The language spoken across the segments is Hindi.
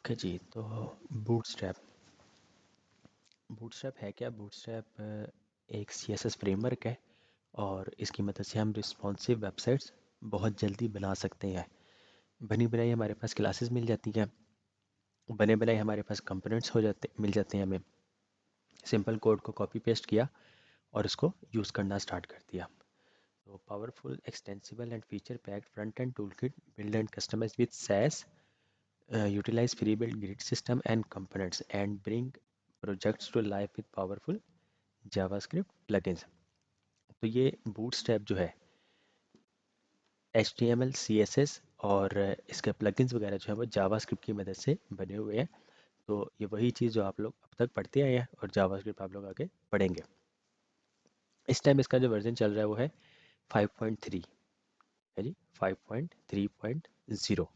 ओके जी। तो बूटस्ट्रैप बूटस्ट्रैप है क्या? बूटस्ट्रैप एक सीएसएस फ्रेमवर्क है और इसकी मदद से हम रिस्पॉन्सिव वेबसाइट्स बहुत जल्दी बना सकते हैं। बनी बनाई हमारे पास क्लासेस मिल जाती हैं, बने बनाए हमारे पास कंपोनेंट्स हो जाते मिल जाते हैं। हमें सिंपल कोड को कॉपी पेस्ट किया और उसको यूज़ करना स्टार्ट कर दिया। तो powerful extensible and feature packed front end tool kit build and customize with Sass, utilize pre-built grid system and components and bring projects to life with powerful JavaScript plugins. तो ये बूटस्ट्रैप जो है HTML CSS और इसके प्लगइन्स वगैरह जो है वो जावास्क्रिप्ट की मदद से बने हुए हैं। तो ये वही चीज़ जो आप लोग अब तक पढ़ते आए हैं और जावास्क्रिप्ट आप लोग आगे पढ़ेंगे। इस टाइम इसका जो वर्जन चल रहा है वो है 5.3 है जी, 5.3.0।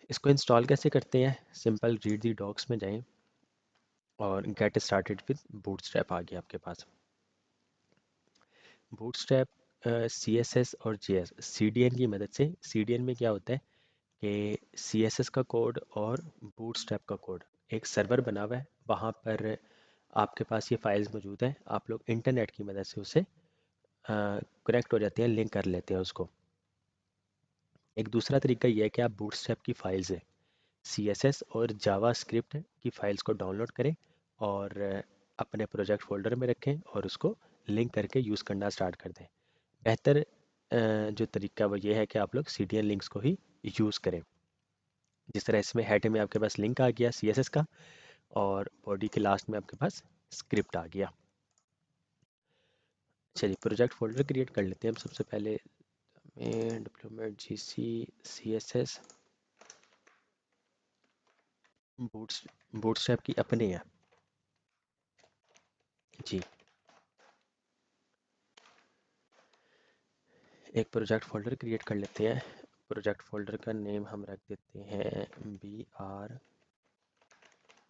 इसको इंस्टॉल कैसे करते हैं? सिंपल रीड दी डॉक्स में जाएं और गेट स्टार्टेड विद बूटस्ट्रैप आ गया आपके पास। बूटस्ट्रैप CSS और JS CDN की मदद से, CDN में क्या होता है कि CSS का कोड और बूटस्ट्रैप का कोड एक सर्वर बना हुआ है, वहाँ पर आपके पास ये फाइल्स मौजूद हैं। आप लोग इंटरनेट की मदद से उससे कनेक्ट हो जाते हैं, लिंक कर लेते हैं उसको। एक दूसरा तरीका यह है कि आप बूटस्ट्रैप की फाइल्स है CSS और जावास्क्रिप्ट की फाइल्स को डाउनलोड करें और अपने प्रोजेक्ट फोल्डर में रखें और उसको लिंक करके यूज़ करना स्टार्ट कर दें। बेहतर जो तरीका वो ये है कि आप लोग CDN लिंक्स को ही यूज़ करें। जिस तरह इसमें हेड में आपके पास लिंक आ गया CSS का और बॉडी के लास्ट में आपके पास स्क्रिप्ट आ गया। चलिए प्रोजेक्ट फोल्डर क्रिएट कर लेते हैं हम सबसे पहले। डिप्लोमेट GC CSS बूटस्ट्रैप की अपने हैं जी। एक प्रोजेक्ट फोल्डर क्रिएट कर लेते हैं। प्रोजेक्ट फोल्डर का नेम हम रख देते हैं BR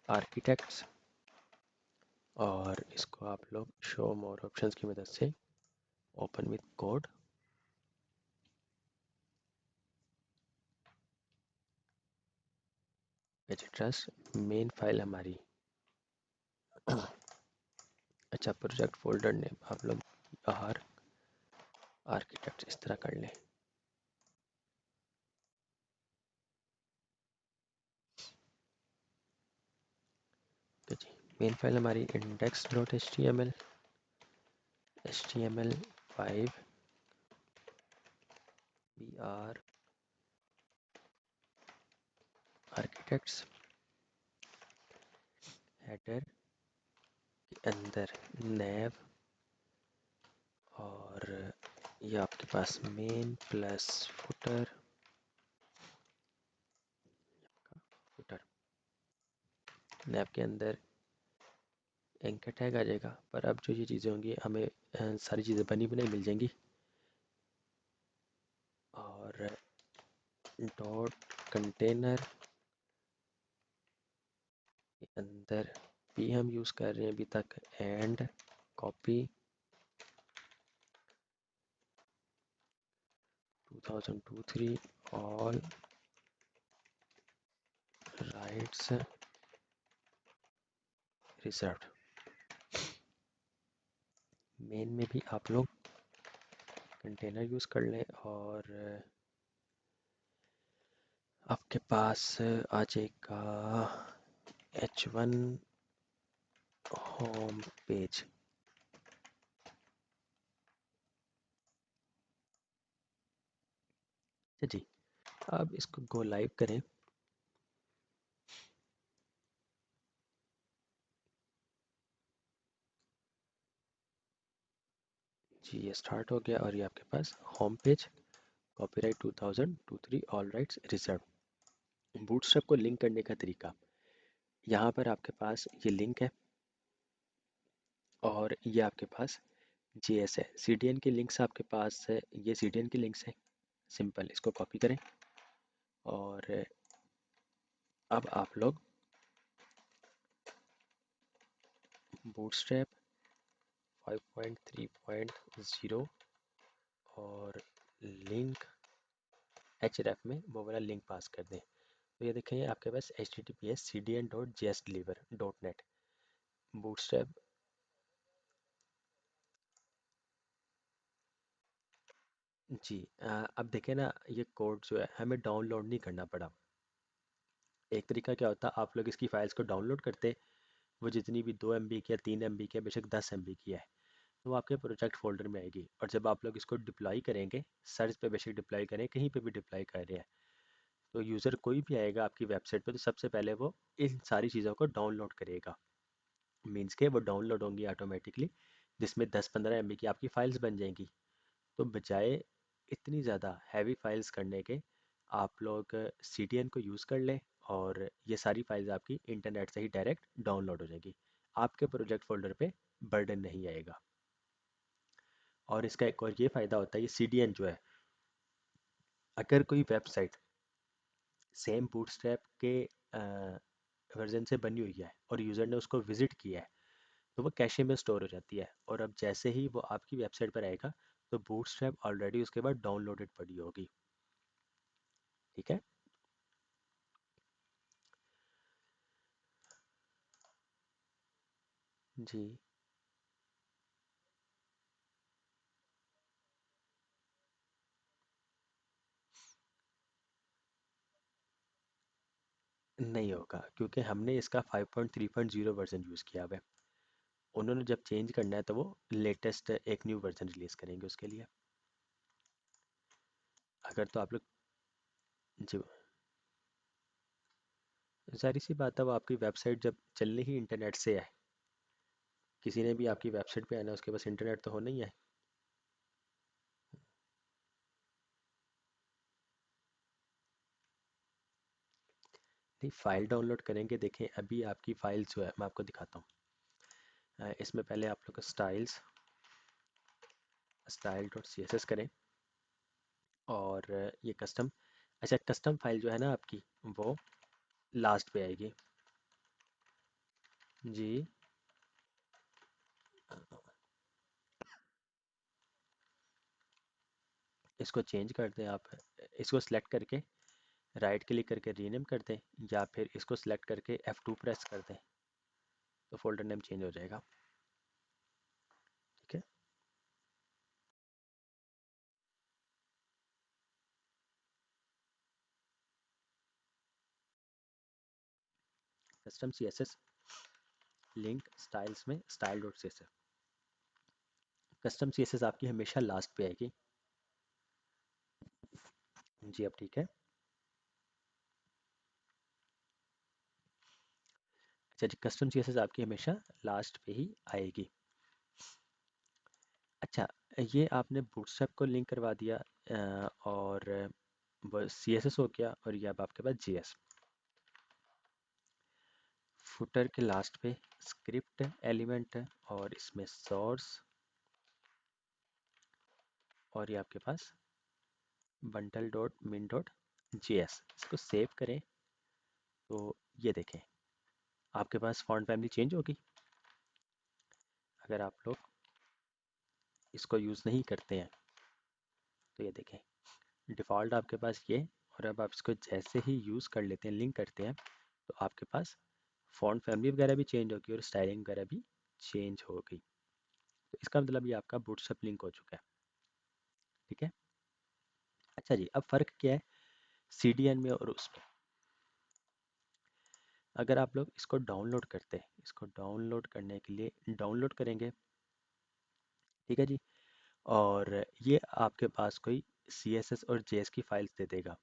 आर्किटेक्ट्स और इसको आप लोग शो मोर ऑप्शंस की मदद से open with code. Trust main file हमारी। अच्छा, प्रोजेक्ट फोल्डर नेम आप लोग BR आर्किटेक्ट इस तरह कर लें। तो जी मेन फाइल हमारी index.html HTML5 BR architects. Header के अंदर nav और ये आपके पास main plus footer footer. nav के अंदर एंकर टैग आ जाएगा। पर अब जो ये चीज़ें होंगी हमें सारी चीज़ें बनी बनाई मिल जाएंगी। और डॉट कंटेनर के अंदर भी हम यूज़ कर रहे हैं अभी तक and copy 2023 all rights reserved. Main में भी आप लोग कंटेनर यूज़ कर लें और आपके पास आ जाएगा H1 होम पेज। जी अब इसको गो लाइव करें। जी ये स्टार्ट हो गया और ये आपके पास home page copyright 2023 all rights reserve. Bootstrap को लिंक करने का तरीका, यहाँ पर आपके पास ये लिंक है और ये आपके पास JS है। CDN के लिंक्स आपके पास है, ये CDN के लिंक्स हैं। सिंपल इसको कॉपी करें और अब आप लोग बूटस्ट्रैप 5.3.0 और लिंक href में वो वाला लिंक पास कर दें। तो ये देखें आपके पास https://cdn.jsdeliver.net बूटस्ट्रैप। जी अब देखें ना, ये कोड जो है हमें डाउनलोड नहीं करना पड़ा। एक तरीका क्या होता है, आप लोग इसकी फाइल्स को डाउनलोड करते, वो जितनी भी 2 MB की या 3 MB की या बेशक 10 MB की है, तो वो आपके प्रोजेक्ट फोल्डर में आएगी। और जब आप लोग इसको डिप्लॉय करेंगे, सर्च पे बेशक डिप्लॉय करें, कहीं पे भी डिप्लॉय कर रहे हैं, तो यूज़र कोई भी आएगा आपकी वेबसाइट पे, तो सबसे पहले वो इन सारी चीज़ों को डाउनलोड करेगा। मीन्स के वो डाउनलोड होंगी ऑटोमेटिकली, जिसमें 10-15 MB की आपकी फ़ाइल्स बन जाएंगी। तो बजाय इतनी ज़्यादा हैवी फाइल्स करने के, आप लोग CDN को यूज़ कर लें, और ये सारी फाइल्स आपकी इंटरनेट से ही डायरेक्ट डाउनलोड हो जाएगी। आपके प्रोजेक्ट फोल्डर पे बर्डन नहीं आएगा। और इसका एक और ये फ़ायदा होता है, ये CDN जो है, अगर कोई वेबसाइट सेम बूटस्ट्रैप के वर्जन से बनी हुई है और यूज़र ने उसको विजिट किया है, तो वो कैशे में स्टोर हो जाती है। और अब जैसे ही वो आपकी वेबसाइट पर आएगा, तो बूटस्ट्रैप ऑलरेडी उसके बाद डाउनलोडेड पड़ी होगी। ठीक है। जी नहीं होगा, क्योंकि हमने इसका 5.3.0 वर्जन यूज़ किया हुआ है। उन्होंने जब चेंज करना है तो वो लेटेस्ट एक न्यू वर्जन रिलीज़ करेंगे उसके लिए। अगर तो आप लोग, जी, सारी सी बात है, वो आपकी वेबसाइट जब चलनी ही इंटरनेट से है, किसी ने भी आपकी वेबसाइट पे आना है, उसके पास इंटरनेट तो होना ही है। नहीं, फाइल डाउनलोड करेंगे, देखें अभी आपकी फाइल जो है मैं आपको दिखाता हूँ। इसमें पहले आप लोग style dot C S S करें, और ये कस्टम, अच्छा कस्टम फाइल जो है ना आपकी, वो लास्ट पे आएगी। जी, इसको चेंज कर दें आप, इसको सिलेक्ट करके राइट क्लिक करके रीनेम कर दें, या फिर इसको सिलेक्ट करके F2 प्रेस कर दें, तो फोल्डर नेम चेंज हो जाएगा। ठीक है। Custom C S S link styles में style dot C S S, custom C S S आपकी हमेशा लास्ट पे आएगी। जी अब ठीक है। अच्छा जी, कस्टम सी एस एस आपकी हमेशा लास्ट पे ही आएगी। अच्छा, ये आपने बूटस्ट्रैप को लिंक करवा दिया, और वो सी एस एस हो गया, और ये अब आपके पास जी एस। फुटर के लास्ट पे स्क्रिप्ट एलिमेंट है, और इसमें सोर्स, और ये आपके पास bundle dot min dot J S. इसको सेव करें, तो ये देखें आपके पास फॉन्ट फैमिली चेंज होगी। अगर आप लोग इसको यूज़ नहीं करते हैं, तो ये देखें डिफ़ॉल्ट आपके पास ये, और अब आप इसको जैसे ही यूज़ कर लेते हैं, लिंक करते हैं, तो आपके पास फॉन्ट फैमिली वगैरह भी चेंज होगी और स्टाइलिंग वगैरह भी चेंज होगी। तो इसका मतलब ये आपका बूटस्ट्रैप लिंक हो चुका है। ठीक है। अच्छा जी, अब फ़र्क क्या है CDN में और उसमें। अगर आप लोग इसको डाउनलोड करते हैं, इसको डाउनलोड करने के लिए डाउनलोड करेंगे, ठीक है जी, और ये आपके पास कोई CSS और JS की फाइल्स दे देगा।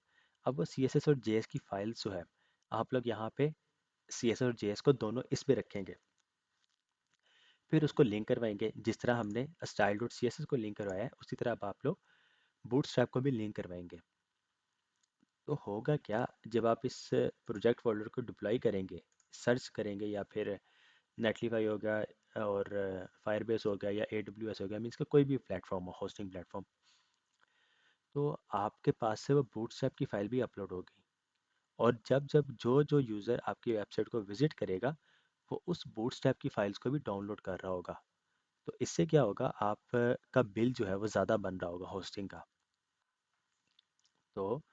अब वो CSS और JS की फाइल्स जो है, आप लोग यहाँ पे CSS और JS को दोनों इस पे रखेंगे, फिर उसको लिंक करवाएंगे, जिस तरह हमने style dot C S S को लिंक करवाया है, उसी तरह अब आप लोग बूटस्ट्रैप को भी लिंक करवाएंगे। तो होगा क्या, जब आप इस प्रोजेक्ट फोल्डर को डिप्लॉय करेंगे, सर्च करेंगे, या फिर नेटलीफाई हो गया और फायरबेस हो गया या AWS हो गया, मीन्स का कोई भी प्लेटफॉर्म हो, होस्टिंग प्लेटफॉर्म, तो आपके पास से वो बूटस्ट्रैप की फाइल भी अपलोड होगी। और जब जब जो जो यूज़र आपकी वेबसाइट को विजिट करेगा, वो उस बूटस्ट्रैप की फाइल्स को भी डाउनलोड कर रहा होगा। तो इससे क्या होगा, आपका बिल जो है वो ज़्यादा बन रहा होगा होस्टिंग का। तो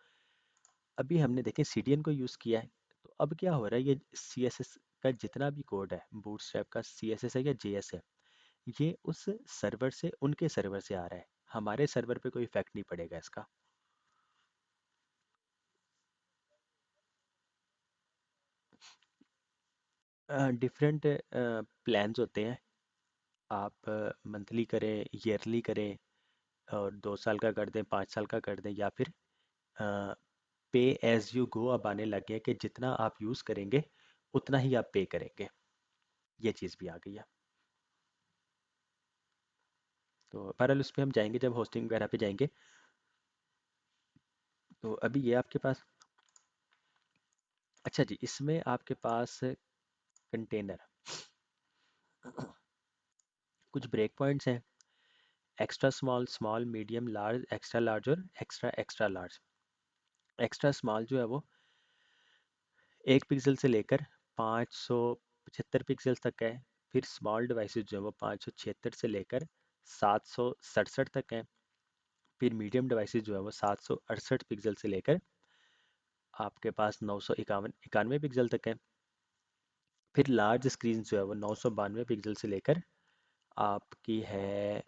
अभी हमने देखे सीडीएन को यूज़ किया है, तो अब क्या हो रहा है, ये सीएसएस का जितना भी कोड है, बूटस्ट्रैप का सीएसएस है या जेएस है, ये उस सर्वर से, उनके सर्वर से आ रहा है, हमारे सर्वर पे कोई इफेक्ट नहीं पड़ेगा इसका। डिफरेंट प्लान्स होते हैं, आप मंथली करें, ईयरली करें, और 2 साल का कर दें, 5 साल का कर दें, या फिर पे एज यू गो अब आने लग गया कि जितना आप यूज़ करेंगे उतना ही आप पे करेंगे। ये चीज़ भी आ गई है। तो बहरहाल उस पर हम जाएंगे जब होस्टिंग वगैरह पे जाएंगे। तो अभी ये आपके पास, अच्छा जी, इसमें आपके पास कंटेनर, कुछ ब्रेक पॉइंट्स हैं, extra small, small, medium, large, extra large और extra extra large. Extra small जो है वो 1 पिक्सल से लेकर 575 पिक्सल तक है। फिर स्मॉल डिवाइसेस जो है वो 576 से लेकर 767 तक है। फिर मीडियम डिवाइसेस जो है वो 768 पिक्सल से लेकर आपके पास 991 पिक्सल तक है। फिर लार्ज स्क्रीन जो है वो 992 पिक्सल से लेकर आपकी है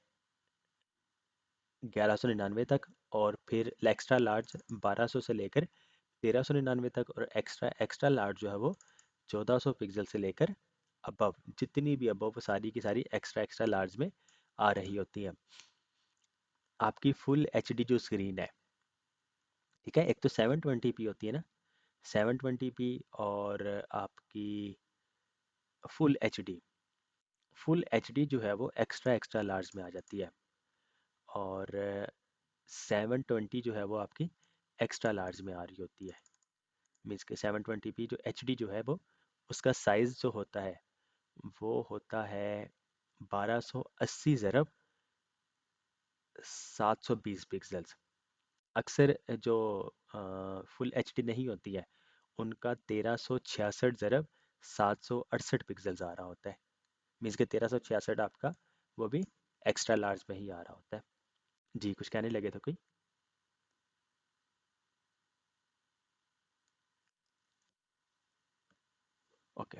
1199 तक। और फिर एक्स्ट्रा लार्ज 1200 से लेकर 1399 तक। और एक्स्ट्रा एक्स्ट्रा लार्ज जो है वो 1400 पिक्सल से लेकर अबव, जितनी भी अबव सारी की सारी एक्स्ट्रा एक्स्ट्रा लार्ज में आ रही होती है। आपकी फुल एचडी जो स्क्रीन है, ठीक है, एक तो 720p होती है ना, 720p, और आपकी फुल एचडी, फुल एचडी जो है वो एक्स्ट्रा एक्स्ट्रा लार्ज में आ जाती है। और 720 जो है वो आपकी एक्स्ट्रा लार्ज में आ रही होती है। मीन्स के 720p जो एचडी जो है वो, उसका साइज़ जो होता है वो होता है 1280 ज़रब 720 पिक्सल्स। अक्सर जो फुल एचडी नहीं होती है, उनका 1366 ज़रब 768 पिक्सल्स आ रहा होता है। मीन्स के 1366 आपका वो भी एक्स्ट्रा लार्ज में ही आ रहा होता है। जी, कुछ कहने लगे थे कोई? ओके।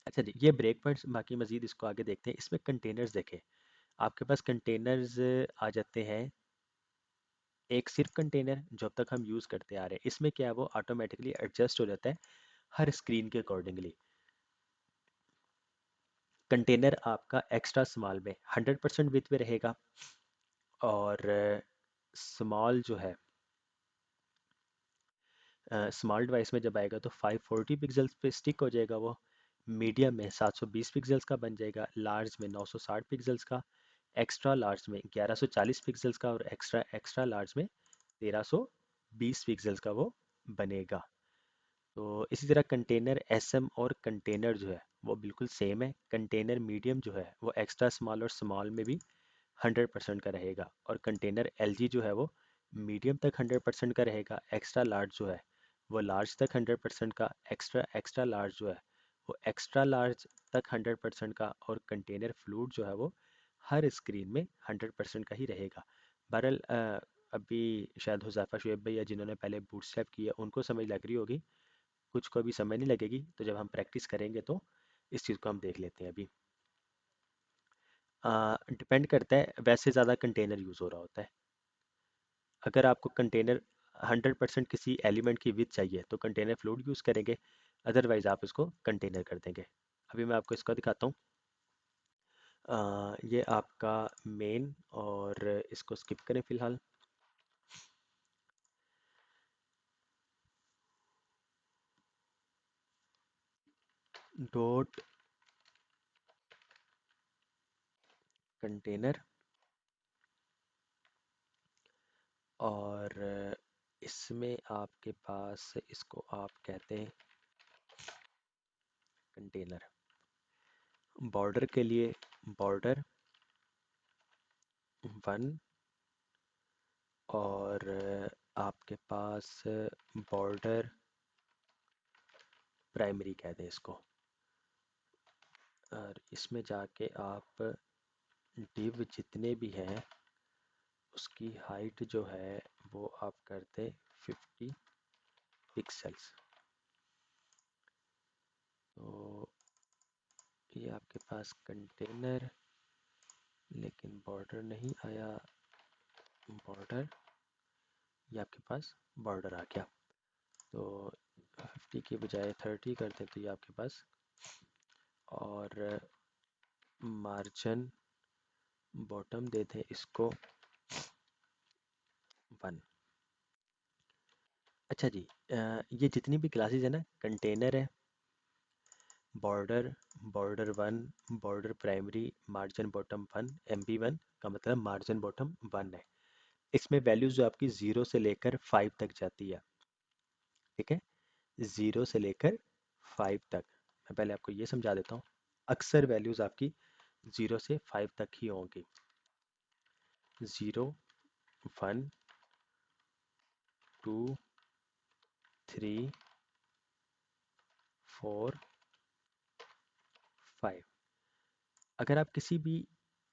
अच्छा जी, ये ब्रेक पॉइंट्स, बाकी मजीद इसको आगे देखते हैं। इसमें कंटेनर्स देखें, आपके पास कंटेनर्स आ जाते हैं। एक सिर्फ कंटेनर जो अब तक हम यूज़ करते आ रहे हैं, इसमें क्या है, वो ऑटोमेटिकली एडजस्ट हो जाता है हर स्क्रीन के अकॉर्डिंगली। कंटेनर आपका एक्स्ट्रा स्मॉल में 100% विड्थ पे रहेगा, और स्मॉल जो है, स्मॉल डिवाइस में जब आएगा तो 540 पिक्सल्स पे स्टिक हो जाएगा वो। मीडियम में 720 पिक्सल्स का बन जाएगा, लार्ज में 960 पिक्सल्स का, एक्स्ट्रा लार्ज में 1140 पिक्सल्स का, और एक्स्ट्रा एक्स्ट्रा लार्ज में 1320 पिक्सल्स का वो बनेगा। तो इसी तरह कंटेनर एसएम और कंटेनर जो है वो बिल्कुल सेम है। कंटेनर मीडियम जो है वो एक्स्ट्रा स्मॉल और स्मॉल में भी 100% का रहेगा, और कंटेनर एलजी जो है वो मीडियम तक 100% का रहेगा। एक्स्ट्रा लार्ज जो है वो लार्ज तक 100% का, एक्स्ट्रा एक्स्ट्रा लार्ज जो है वो एक्स्ट्रा लार्ज तक 100% का, और कंटेनर फ्लूइड जो है वो हर स्क्रीन में 100% का ही रहेगा। बहरहाल अभी शायद हुज़ैफ़ा शुएब भैया जिन्होंने पहले बूटस्ट्रैप किया उनको समझ लग रही होगी, कुछ को अभी समझ नहीं लगेगी, तो जब हम प्रैक्टिस करेंगे तो इस चीज़ को हम देख लेते हैं अभी। डिपेंड करता है, वैसे ज़्यादा कंटेनर यूज़ हो रहा होता है। अगर आपको कंटेनर 100% किसी एलिमेंट की विथ चाहिए तो कंटेनर फ्लूइड यूज़ करेंगे, अदरवाइज़ आप इसको कंटेनर कर देंगे। अभी मैं आपको इसका दिखाता हूँ। ये आपका मेन, और इसको स्किप करें फ़िलहाल। डॉट कंटेनर, और इसमें आपके पास इसको आप कहते हैं कंटेनर। बॉर्डर के लिए बॉर्डर 1, और आपके पास बॉर्डर प्राइमरी कहते हैं इसको। और इसमें जाके आप डिव जितने भी हैं उसकी हाइट जो है वो आप कर दें 50 पिक्सल्स। तो ये आपके पास कंटेनर, लेकिन बॉर्डर नहीं आया, बॉर्डर, ये आपके पास बॉर्डर आ गया। तो 50 की बजाय 30 कर दें तो ये आपके पास, और मार्जिन बॉटम दे दें इसको 1। अच्छा जी, ये जितनी भी क्लासेस है ना, कंटेनर है, border, border 1, border primary, margin bottom 1, MB1 का मतलब मार्जिन बॉटम 1 है। इसमें वैल्यूज जो आपकी 0 से लेकर 5 तक जाती है। ठीक है, 0 से लेकर 5 तक। मैं पहले आपको ये समझा देता हूँ। अक्सर वैल्यूज आपकी 0 से 5 तक ही होंगी। 0, 1, 2, 3, 4, 5। अगर आप किसी भी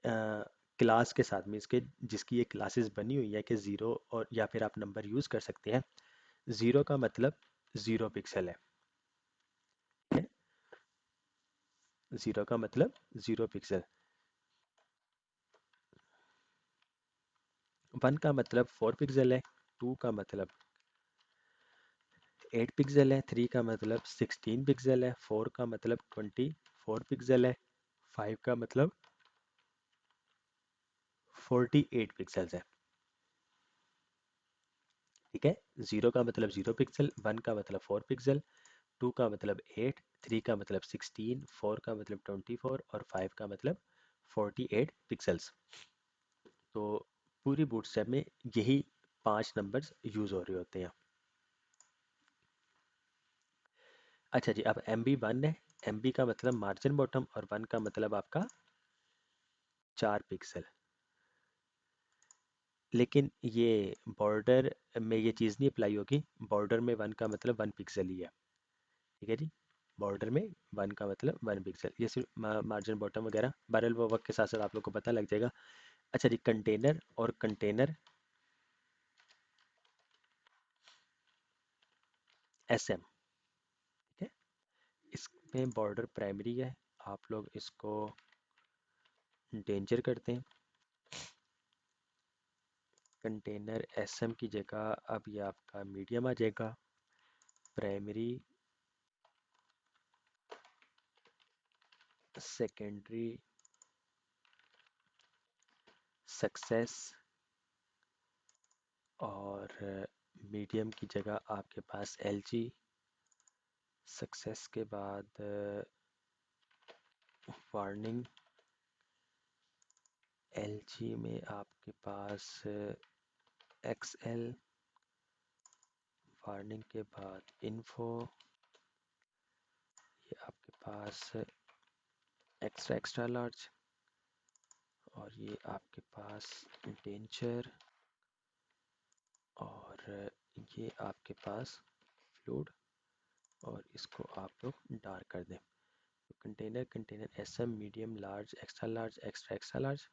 क्लास के साथ में इसके, जिसकी ये क्लासेस बनी हुई है कि ज़ीरो, और या फिर आप नंबर यूज़ कर सकते हैं। ज़ीरो का मतलब 0 पिक्सल है। ठीक है, ज़ीरो का मतलब 0 पिक्सल। 1 का मतलब 4 पिक्सल है। 2 का मतलब 8 पिक्सल है। 3 का मतलब 16 पिक्सल है। 4 का मतलब 24 पिक्सल है। 5 का मतलब 48 पिक्सल्स है। ठीक है, 0 का मतलब 0 पिक्सल, 1 का मतलब 4 पिक्सल, 2 का मतलब 8, 3 का मतलब 16, 4 का मतलब 24 और 5 का मतलब 48 पिक्सल्स। तो पूरी बूटस्ट्रैप में यही 5 नंबर्स यूज़ हो रहे होते हैं। अच्छा जी, अब MB1 है। MB का मतलब मार्जिन बॉटम, और 1 का मतलब आपका 4 पिक्सल। लेकिन ये बॉर्डर में ये चीज़ नहीं अप्लाई होगी। बॉर्डर में 1 का मतलब 1 पिक्सल ही है। ठीक है जी, बॉर्डर में 1 का मतलब 1 पिक्सल। ये सिर्फ मार्जिन बॉटम वगैरह बहरहाल वो वक्त के साथ साथ आप लोग को पता लग जाएगा। अच्छा जी, कंटेनर और कंटेनर SM। ठीक है, इसमें बॉर्डर प्राइमरी है। आप लोग इसको डेंजर करते हैं। कंटेनर SM की जगह अब ये आपका मीडियम आ जाएगा। प्राइमरी, सेकेंडरी, सक्सेस, और मीडियम की जगह आपके पास LG। सक्सेस के बाद वार्निंग। LG में आपके पास XL। वार्निंग के बाद इन्फो। ये आपके पास एक्स्ट्रा एक्स्ट्रा लार्ज, और ये आपके पास डेंजर, और ये आपके पास फ्लूड, और इसको आप लोग डार्क कर दें। तो container, container SM, medium, large, extra large, extra extra large,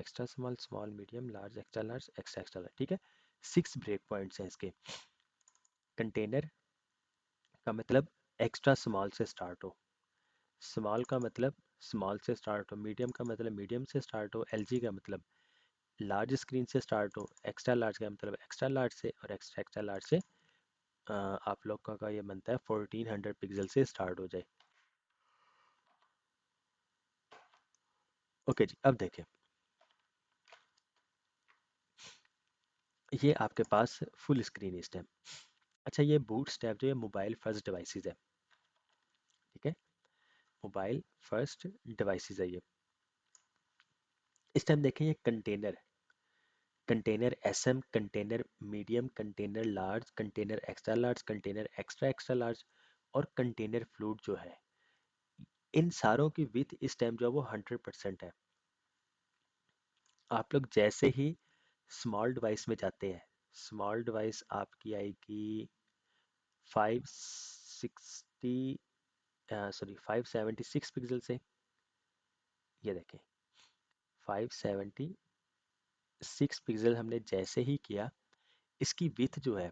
extra small, small, medium, large, extra large, extra extra large. ठीक है, 6 ब्रेक पॉइंट्स हैं इसके। कंटेनर का मतलब एक्स्ट्रा स्मॉल से स्टार्ट हो, स्मॉल का मतलब स्मॉल से स्टार्ट हो, मीडियम का मतलब मीडियम से स्टार्ट हो, LG का मतलब लार्ज स्क्रीन से स्टार्ट हो, एक्स्ट्रा लार्ज का मतलब एक्स्ट्रा लार्ज से, और एक्स्ट्रा एक्स्ट्रा लार्ज से आप लोग का ये बनता है 1400 पिक्सल से स्टार्ट हो जाए। ओके जी, अब देखें, ये आपके पास फुल स्क्रीन इस टाइम। अच्छा, ये बूट स्ट्रैप जो है मोबाइल फर्स्ट डिवाइसेस है। ठीक है, मोबाइल फर्स्ट डिवाइसेस है ये। इस टाइम देखें, ये container, container SM, container medium, container large, container extra large, container extra extra large, और कंटेनर फ्लूट जो है, इन सारों की विथ इस टाइम जो है वो 100% है। आप लोग जैसे ही स्मॉल डिवाइस में जाते हैं, स्मॉल डिवाइस आपकी आएगी 560, सॉरी 576 पिक्सल से। ये देखें, 576 6 पिक्सल हमने जैसे ही किया, इसकी विथ जो है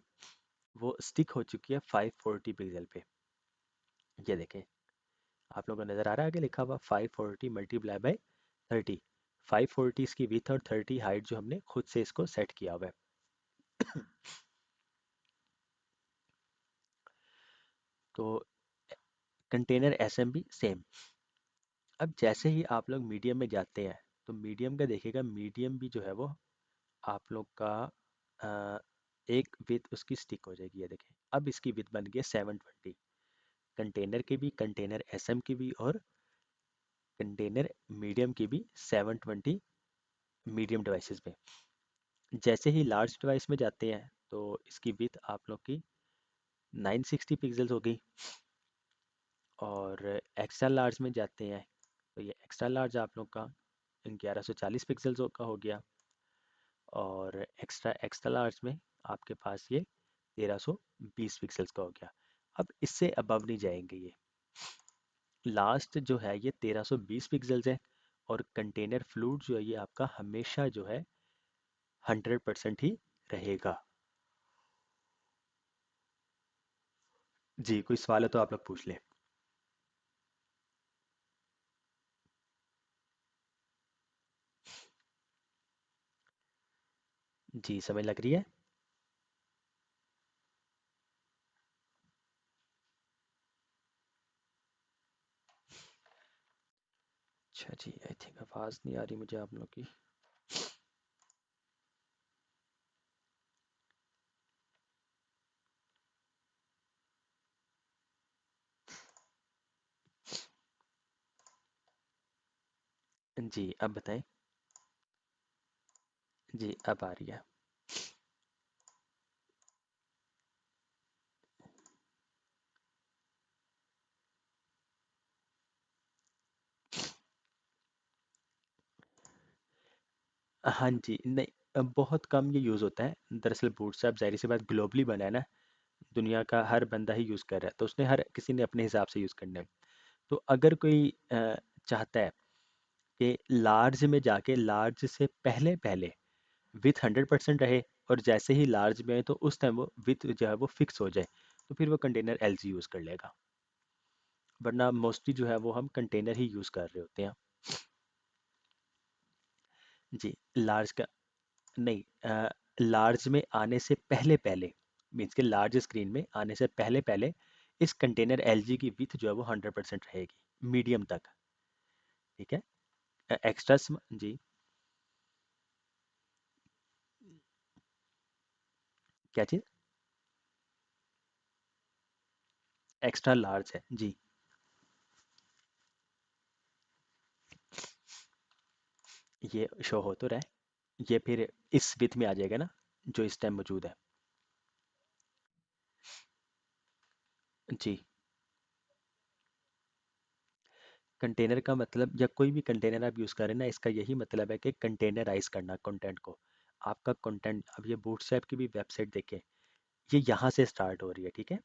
वो स्टिक हो चुकी है 540 पिक्सल पे। ये देखें, आप लोगों को नज़र आ रहा है आगे लिखा हुआ 540 × 30। 540 इसकी विथ और 30 हाइट जो हमने खुद से इसको सेट किया हुआ है। तो कंटेनर एसएमबी सेम। अब जैसे ही आप लोग मीडियम में जाते हैं, तो मीडियम का देखिएगा, मीडियम भी जो है वो आप लोग का अ, एक विथ उसकी स्टिक हो जाएगी। ये देखें, अब इसकी विथ बन गई है 720। कंटेनर की भी, कंटेनर एसएम की भी और कंटेनर मीडियम की भी 720 मीडियम डिवाइसेस में। जैसे ही लार्ज डिवाइस में जाते हैं, तो इसकी विथ आप लोग की 960 पिक्सल्स हो गई। और एक्स्ट्रा लार्ज में जाते हैं, तो ये एक्स्ट्रा लार्ज आप लोग का 1140 पिक्सल्स का हो गया। और एक्स्ट्रा एक्स्ट्रा लार्ज में आपके पास ये 1320 पिक्सल्स का हो गया। अब इससे अबव नहीं जाएंगे ये। लास्ट जो है ये 1320 पिक्सल्स है। और कंटेनर फ्लूइड जो है ये आपका हमेशा जो है 100% ही रहेगा। जी, कोई सवाल है तो आप लोग पूछ लें। जी, समझ लग रही है। अच्छा जी, आई थिंक आवाज़ नहीं आ रही मुझे आप लोग की। जी, अब बताएं। जी, अब आ रही है। हाँ जी, नहीं, बहुत कम ये यूज़ होता है। दरअसल बूटस्ट्रैप ज़ाहिर सी बात ग्लोबली बना है ना, दुनिया का हर बंदा ही यूज़ कर रहा है, तो उसने हर किसी ने अपने हिसाब से यूज़ करना है। तो अगर कोई चाहता है कि लार्ज में जाके लार्ज से पहले पहले विथ 100% रहे, और जैसे ही लार्ज में आए तो उस टाइम वो विथ जो है वो फिक्स हो जाए, तो फिर वो कंटेनर एलजी यूज़ कर लेगा। वरना मोस्टली जो है वो हम कंटेनर ही यूज़ कर रहे होते हैं। जी, लार्ज का नहीं, लार्ज में आने से पहले पहले, मीन्स के लार्ज स्क्रीन में आने से पहले पहले इस कंटेनर एलजी की विथ जो है वो 100% रहेगी मीडियम तक। ठीक है। एक्स्ट्रा जी, क्या चीज़? एक्स्ट्रा लार्ज है जी। ये शो हो तो रहा है, ये फिर इस विथ में आ जाएगा ना, जो इस टाइम मौजूद है। जी, कंटेनर का मतलब, या कोई भी कंटेनर आप यूज़ करें ना, इसका यही मतलब है कि कंटेनराइज करना कंटेंट को। आपका कंटेंट, अब ये बूटस्ट्रैप की भी वेबसाइट देखें, ये यहाँ से स्टार्ट हो रही है, ठीक है।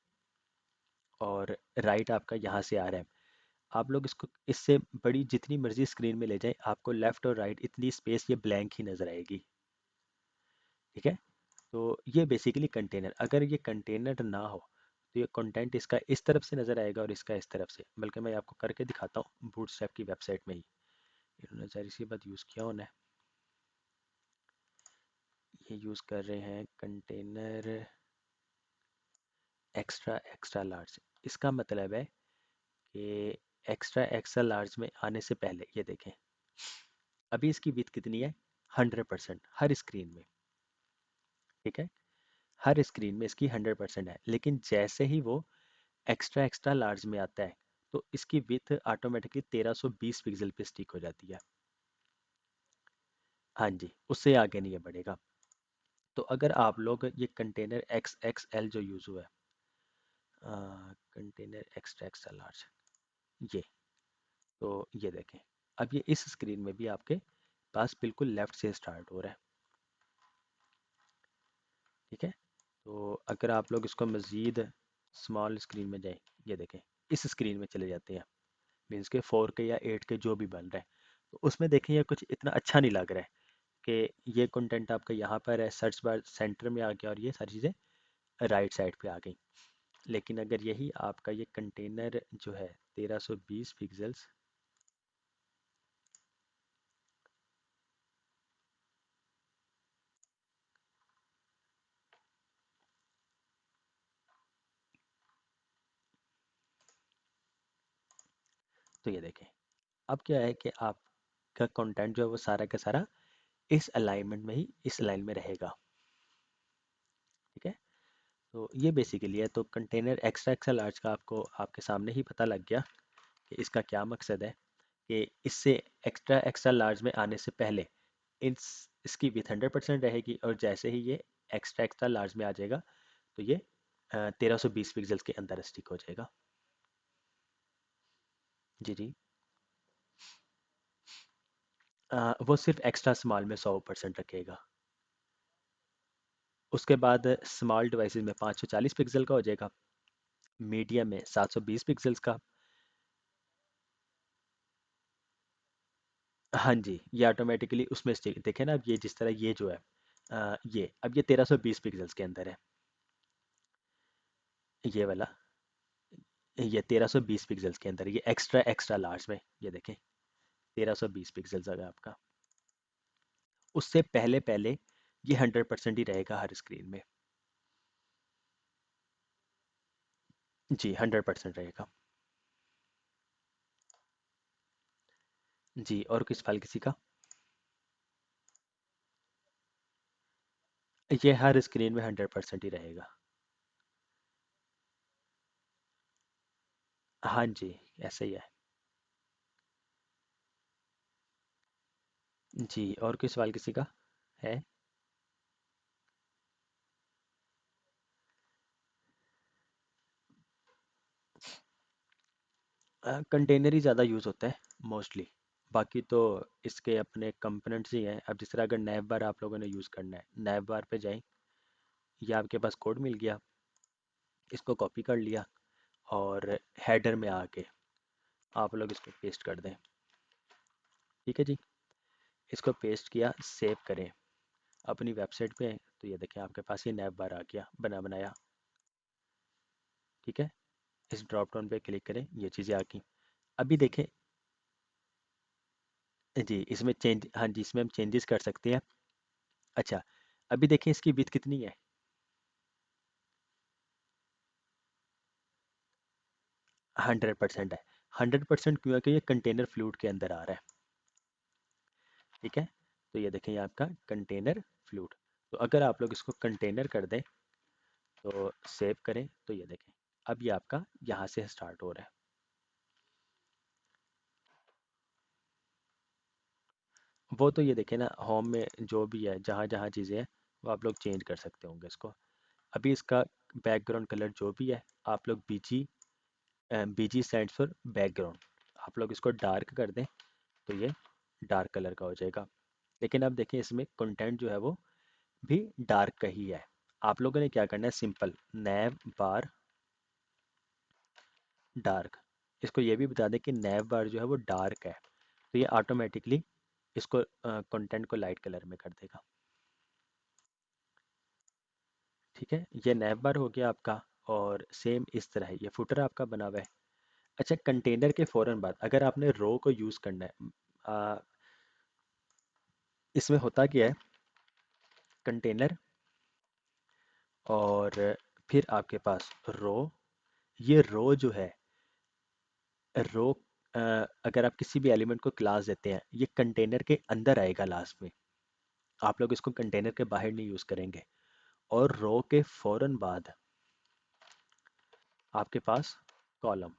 और राइट आपका यहाँ से आ रहा है। आप लोग इसको इससे बड़ी जितनी मर्जी स्क्रीन में ले जाएं, आपको लेफ्ट और राइट इतनी स्पेस ये ब्लैंक ही नज़र आएगी। ठीक है। तो ये बेसिकली कंटेनर, अगर ये कंटेनर ना हो तो ये कंटेंट इसका इस तरफ से नज़र आएगा और इसका इस तरफ से। बल्कि मैं आपको करके दिखाता हूँ बूटस्ट्रैप की वेबसाइट में ही। इन्होंने सारी सी बात यूज़ किया होना है। ये यूज़ कर रहे हैं कंटेनर एक्स्ट्रा एक्स्ट्रा लार्ज। इसका मतलब है कि एक्स्ट्रा एक्स्ट्रा लार्ज में आने से पहले ये देखें, अभी इसकी विथ कितनी है? 100% हर स्क्रीन में। ठीक है। हर स्क्रीन में इसकी 100% है, लेकिन जैसे ही वो एक्स्ट्रा एक्स्ट्रा लार्ज में आता है, तो इसकी विथ ऑटोमेटिकली 1320 पिक्सल पे स्टिक हो जाती है। हाँ जी, उससे आगे नहीं है बढ़ेगा। तो अगर आप लोग ये कंटेनर एक्स एक्स एल जो यूज़ हुआ है, कंटेनर एक्स्ट्रा एक्स्ट्रा लार्ज, ये, तो ये देखें, अब ये इस स्क्रीन में भी आपके पास बिल्कुल लेफ्ट से स्टार्ट हो रहा है। ठीक है। तो अगर आप लोग इसको मज़ीद स्मॉल स्क्रीन में जाएं, ये देखें, इस स्क्रीन में चले जाते हैं, मीन्स के 4K या 8K जो भी बन रहा है, तो उसमें देखें ये कुछ इतना अच्छा नहीं लग रहा है कि ये कंटेंट आपका यहाँ पर है, सर्च बार सेंटर में आ गया और ये सारी चीज़ें राइट साइड पे आ गई। लेकिन अगर यही आपका ये कंटेनर जो है 1320 पिक्सल्स, तो ये देखें अब क्या है कि आपका कंटेंट जो है वो सारा का सारा इस अलाइनमेंट में ही, इस लाइन में रहेगा। ठीक है, तो ये बेसिकली है। तो कंटेनर एक्स्ट्रा एक्स्ट्रा लार्ज का आपको आपके सामने ही पता लग गया कि इसका क्या मकसद है, कि इससे एक्स्ट्रा एक्स्ट्रा लार्ज में आने से पहले इसकी विथ 100% रहेगी, और जैसे ही ये एक्स्ट्रा एक्स्ट्रा लार्ज में आ जाएगा तो ये 1320 पिक्सल्स के अंदर स्टिक हो जाएगा। जी जी। वो सिर्फ एक्स्ट्रा स्मॉल में 100% रखेगा। उसके बाद स्मॉल डिवाइसेस में 540 पिक्सल का हो जाएगा, मीडियम में 720 पिक्सल्स का। हाँ जी, ये ऑटोमेटिकली उसमें स्टिक, देखें ना अब ये जिस तरह ये जो है ये अब ये 1320 पिक्सल्स के अंदर है, ये वाला, ये 1320 पिक्सल्स के अंदर, ये एक्स्ट्रा एक्स्ट्रा लार्ज में, ये देखें 1320 पिक्सल्स आ गया आपका। उससे पहले पहले ये 100% ही रहेगा हर स्क्रीन में। जी 100% रहेगा। जी, और किस फाइल किसी का? ये हर स्क्रीन में 100% ही रहेगा। हाँ जी, ऐसा ही है। जी, और किस सवाल किसी का है? कंटेनर ही ज़्यादा यूज़ होता है मोस्टली। बाकी तो इसके अपने कंपोनेंट्स ही हैं। अब जिस तरह अगर नैव बार आप लोगों ने यूज़ करना है, नैव बार पे जाएं, ये आपके पास कोड मिल गया, इसको कॉपी कर लिया और हेडर में आके आप लोग इसको पेस्ट कर दें। ठीक है जी, इसको पेस्ट किया, सेव करें, अपनी वेबसाइट पे आएं, तो ये देखें आपके पास ये नैव बार आ गया बना बनाया। ठीक है, इस ड्रॉप डाउन पे क्लिक करें, ये चीज़ें आ गई। अभी देखें, जी इसमें चेंज, हाँ जी इसमें हम चेंजेस कर सकते हैं। अच्छा, अभी देखें इसकी विड्थ कितनी है? 100% है। 100% क्यों है? कि ये कंटेनर फ्लूइड के अंदर आ रहा है। ठीक है, तो ये देखें ये आपका कंटेनर फ्लूइड। तो अगर आप लोग इसको कंटेनर कर दें, तो सेव करें, तो ये देखें अब ये आपका यहाँ से स्टार्ट हो रहा है। वो तो ये देखें ना, होम में जो भी है, जहाँ जहाँ चीज़ें हैं वो आप लोग चेंज कर सकते होंगे इसको। अभी इसका बैकग्राउंड कलर जो भी है, आप लोग बीजी, बीजी स्टैंड्स फॉर बैकग्राउंड, आप लोग इसको डार्क कर दें तो ये डार्क कलर का हो जाएगा। लेकिन अब देखें इसमें कंटेंट जो है वो भी डार्क का ही है। आप लोगों ने क्या करना है, सिंपल नैव बार डार्क, इसको ये भी बता दें कि नैव बार जो है वो डार्क है, तो ये ऑटोमेटिकली इसको कंटेंट को लाइट कलर में कर देगा। ठीक है, ये नैव बार हो गया आपका। और सेम इस तरह ये फुटर आपका बना हुआ है। अच्छा, कंटेनर के फ़ौरन बाद अगर आपने रो को यूज़ करना है, इसमें होता क्या है, कंटेनर और फिर आपके पास रो, ये रो जो है, रो अगर आप किसी भी एलिमेंट को क्लास देते हैं, ये कंटेनर के अंदर आएगा लास्ट में। आप लोग इसको कंटेनर के बाहर नहीं यूज़ करेंगे। और रो के फौरन बाद आपके पास कॉलम।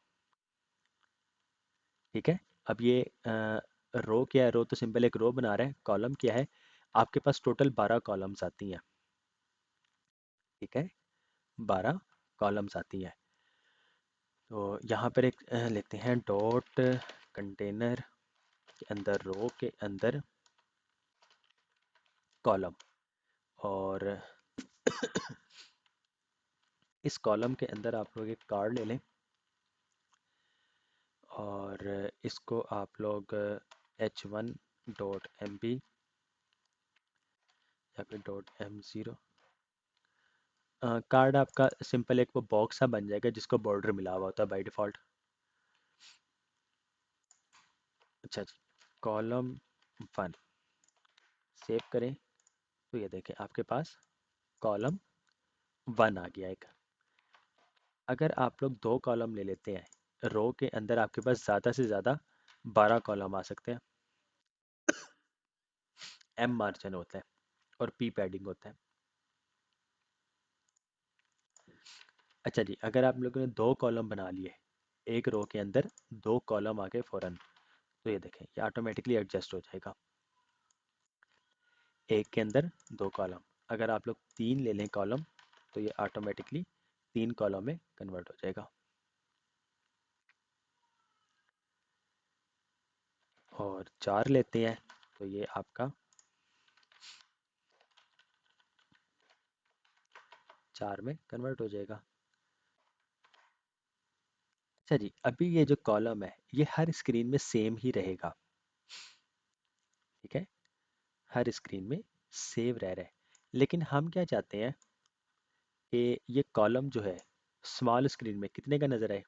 ठीक है, अब ये रो क्या है? रो तो सिंपल एक रो बना रहा है। कॉलम क्या है? आपके पास टोटल 12 कॉलम्स आती हैं। ठीक है, 12 कॉलम्स आती हैं। तो यहाँ पर एक लेते हैं डॉट कंटेनर के अंदर रो के अंदर कॉलम, और इस कॉलम के अंदर आप लोग एक कार्ड ले लें और इसको आप लोग h1 डॉट एम पी या फिर .m0। कार्ड आपका सिंपल एक वो बॉक्स सा बन जाएगा जिसको बॉर्डर मिला हुआ होता है बाय डिफ़ॉल्ट। अच्छा जी, कॉलम 1 सेव करें तो ये देखें आपके पास कॉलम 1 आ गया एक। अगर आप लोग 2 कॉलम ले लेते हैं, रो के अंदर आपके पास ज़्यादा से ज़्यादा 12 कॉलम आ सकते हैं। एम मार्जिन होता है और पी पैडिंग होता है। अच्छा जी, अगर आप लोगों ने 2 कॉलम बना लिए, एक रो के अंदर 2 कॉलम आ गए फ़ौरन, तो ये देखें ये ऑटोमेटिकली एडजस्ट हो जाएगा। एक के अंदर 2 कॉलम। अगर आप लोग 3 ले लें कॉलम तो ये ऑटोमेटिकली 3 कॉलम में कन्वर्ट हो जाएगा। और 4 लेते हैं तो ये आपका 4 में कन्वर्ट हो जाएगा। अच्छा जी, अभी ये जो कॉलम है ये हर स्क्रीन में सेम ही रहेगा, ठीक है? हर स्क्रीन में सेव रह रहा है। लेकिन हम क्या चाहते हैं कि ये कॉलम जो है स्मॉल स्क्रीन में कितने का नज़र आए।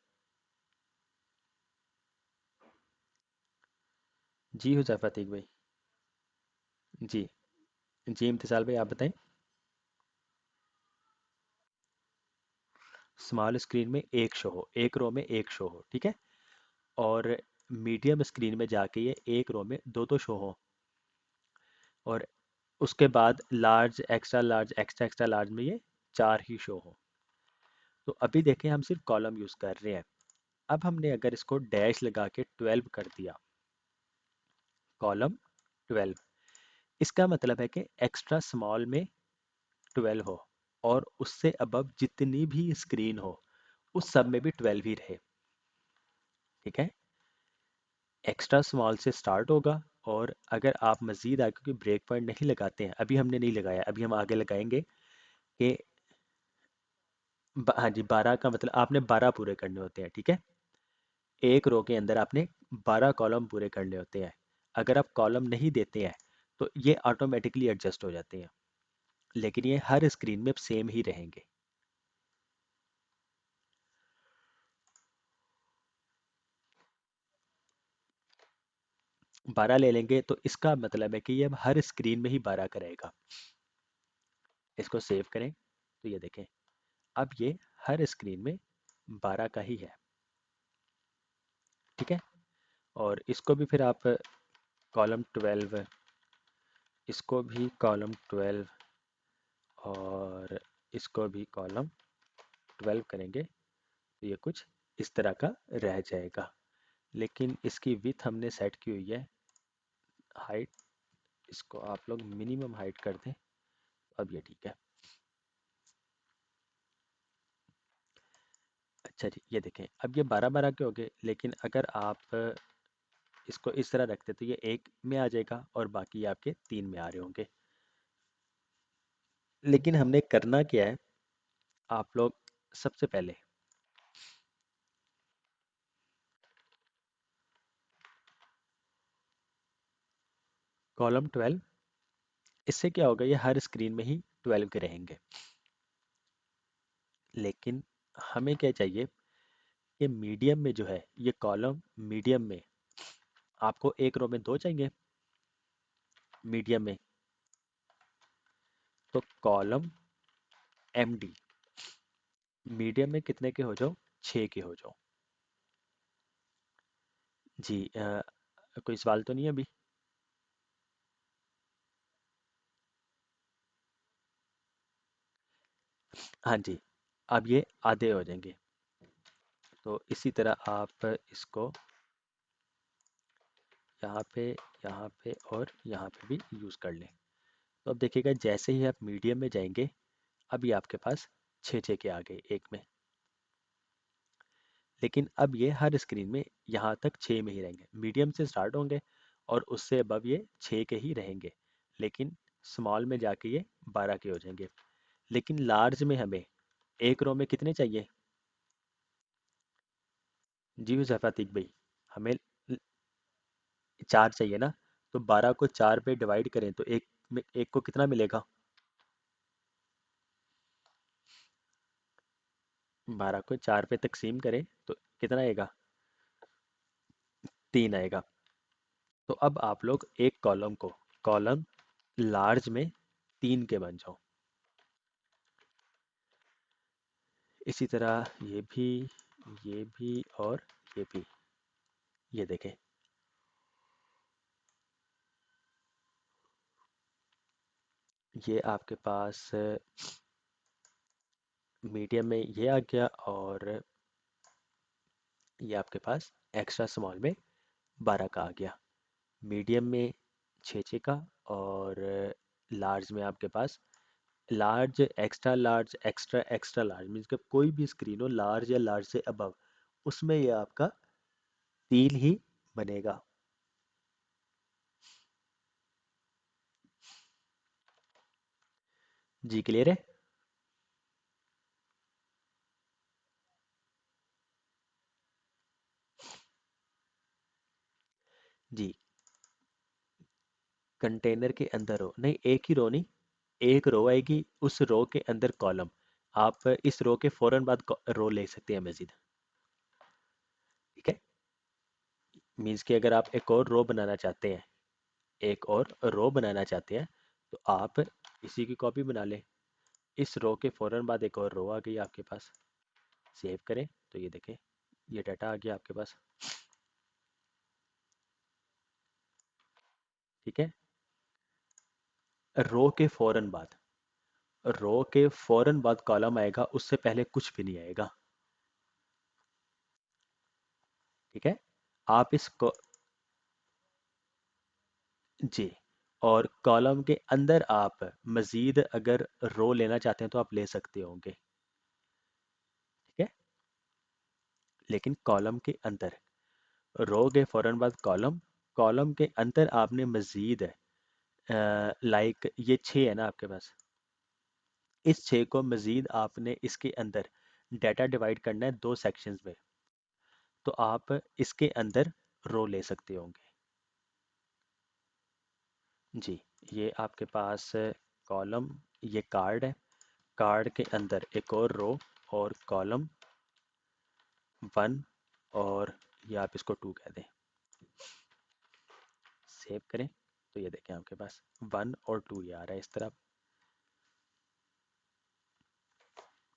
जी हुज़ैफ़ अतीक भाई। जी। जी इम्तिसाल भाई आप बताएं। स्मॉल स्क्रीन में एक शो हो, एक रो में एक शो हो, ठीक है? और मीडियम स्क्रीन में जाके ये एक रो में दो दो शो हो, और उसके बाद large extra large extra extra large में ये 4 ही शो हो। तो अभी देखें हम सिर्फ कॉलम यूज़ कर रहे हैं। अब हमने अगर इसको डैश लगा के 12 कर दिया, कॉलम 12, इसका मतलब है कि एक्स्ट्रा स्मॉल में 12 हो और उससे अबव जितनी भी स्क्रीन हो उस सब में भी 12 ही रहे, ठीक है? एक्स्ट्रा स्मॉल से स्टार्ट होगा, और अगर आप मज़ीद आगे कोई ब्रेक पॉइंट नहीं लगाते हैं, अभी हमने नहीं लगाया, अभी हम आगे लगाएंगे कि हाँ जी 12 का मतलब आपने 12 पूरे करने होते हैं, ठीक है? एक रो के अंदर आपने 12 कॉलम पूरे करने होते हैं। अगर आप कॉलम नहीं देते हैं तो ये ऑटोमेटिकली एडजस्ट हो जाते हैं, लेकिन ये हर स्क्रीन में सेम ही रहेंगे। 12 ले लेंगे तो इसका मतलब है कि ये अब हर स्क्रीन में ही 12 करेगा। इसको सेव करें तो ये देखें अब ये हर स्क्रीन में 12 का ही है, ठीक है? और इसको भी फिर आप कॉलम 12, इसको भी कॉलम 12 और इसको भी कॉलम 12 करेंगे तो ये कुछ इस तरह का रह जाएगा। लेकिन इसकी विथ हमने सेट की हुई है, हाइट इसको आप लोग मिनिमम हाइट कर दें, अब ये ठीक है। अच्छा जी, ये देखें अब ये 12-12 के हो गए, लेकिन अगर आप इसको इस तरह रखते तो ये एक में आ जाएगा और बाकी आपके 3 में आ रहे होंगे। लेकिन हमने करना क्या है, आप लोग सबसे पहले कॉलम 12, इससे क्या होगा ये हर स्क्रीन में ही 12 के रहेंगे। लेकिन हमें क्या चाहिए कि मीडियम में जो है ये कॉलम मीडियम में आपको एक रो में 2 चाहिए मीडियम में, तो कॉलम MD मीडियम में कितने के हो जाओ, 6 के हो जाओ। जी कोई सवाल तो नहीं है अभी? हाँ जी, अब ये आधे हो जाएंगे। तो इसी तरह आप इसको यहाँ पे, यहाँ पे और यहाँ पे भी यूज़ कर लें। तो अब देखिएगा जैसे ही आप मीडियम में जाएंगे, अभी आपके पास 6-6 के आ गए एक में। लेकिन अब ये हर स्क्रीन में यहाँ तक 6 में ही रहेंगे, मीडियम से स्टार्ट होंगे और उससे अबव ये 6 के ही रहेंगे। लेकिन स्मॉल में जाके ये 12 के हो जाएंगे। लेकिन लार्ज में हमें एक रो में कितने चाहिए? जी हुज़ैफ़ अतीक भाई, हमें 4 चाहिए ना, तो 12 को 4 पे डिवाइड करें तो एक में एक को कितना मिलेगा? 12 को 4 पे तकसीम करें तो कितना आएगा? 3 आएगा। तो अब आप लोग एक कॉलम लार्ज में 3 के बन जाओ। इसी तरह ये भी और ये भी। ये देखें, ये आपके पास मीडियम में ये आ गया, और ये आपके पास एक्स्ट्रा स्मॉल में 12 का आ गया। मीडियम में 6 का, और लार्ज में आपके पास large, extra extra large means कि कोई भी स्क्रीन हो लार्ज या लार्ज से अबव, उसमें ये आपका 3 ही बनेगा। जी क्लियर है? जी, कंटेनर के अंदर रो नहीं, एक ही रो नहीं, एक रो आएगी, उस रो के अंदर कॉलम। आप इस रो के फौरन बाद रो ले सकते हैं मजीद। ठीक है, मीन्स कि अगर आप एक और रो बनाना चाहते हैं, एक और रो बनाना चाहते हैं, तो आप इसी की कॉपी बना लें। इस रो के फौरन बाद एक और रो आ गई आपके पास। सेव करें तो ये देखें, ये डाटा आ गया आपके पास। ठीक है, रो के फौरन बाद रो के फौरन बाद कॉलम आएगा, उससे पहले कुछ भी नहीं आएगा। ठीक है, आप इसको जी, और कॉलम के अंदर आप मजीद अगर रो लेना चाहते हैं तो आप ले सकते होंगे। ठीक है, लेकिन कॉलम के अंदर, रो के फौरन बाद कॉलम, कॉलम के अंदर आपने मजीद लाइक ये 6 है ना आपके पास, इस 6 को मजीद आपने इसके अंदर डाटा डिवाइड करना है 2 सेक्शंस में, तो आप इसके अंदर रो ले सकते होंगे। जी, ये आपके पास कॉलम, ये कार्ड है, कार्ड के अंदर एक और रो और कॉलम 1, और ये आप इसको 2 कह दें। सेव करें तो ये देखें आपके पास 1 और 2 ये आ रहा है इस तरफ,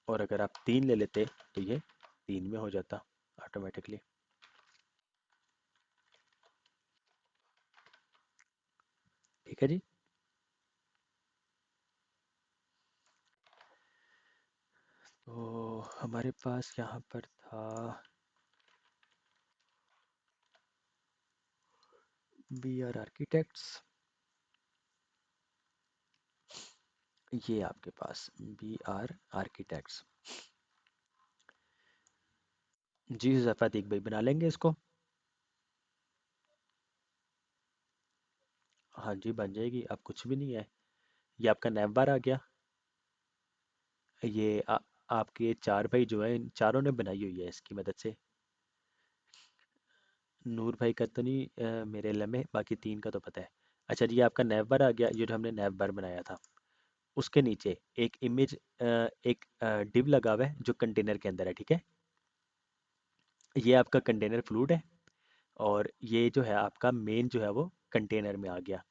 और अगर आप 3 ले लेते तो ये 3 में हो जाता ऑटोमेटिकली। ठीक है जी। तो हमारे पास यहाँ पर था बी आर आर्किटेक्ट्स, ये आपके पास बी आर आर्किटेक्ट्स। जी ज़फ़ातीक भाई बना लेंगे इसको। हाँ जी बन जाएगी, अब कुछ भी नहीं है। ये आपका नैव बार आ गया। ये आपके 4 भाई जो हैं, इन चारों ने बनाई हुई है इसकी मदद से। नूर भाई का तो नहीं मेरे लम्हे, बाकी 3 का तो पता है। अच्छा जी, ये आपका नैव बार आ गया, ये जो हमने नैव बार बनाया था, उसके नीचे एक इमेज, एक डिव लगा हुआ है जो कंटेनर के अंदर है। ठीक है, ये आपका कंटेनर फ्लूइड है, और ये जो है आपका मेन जो है वो कंटेनर में आ गया।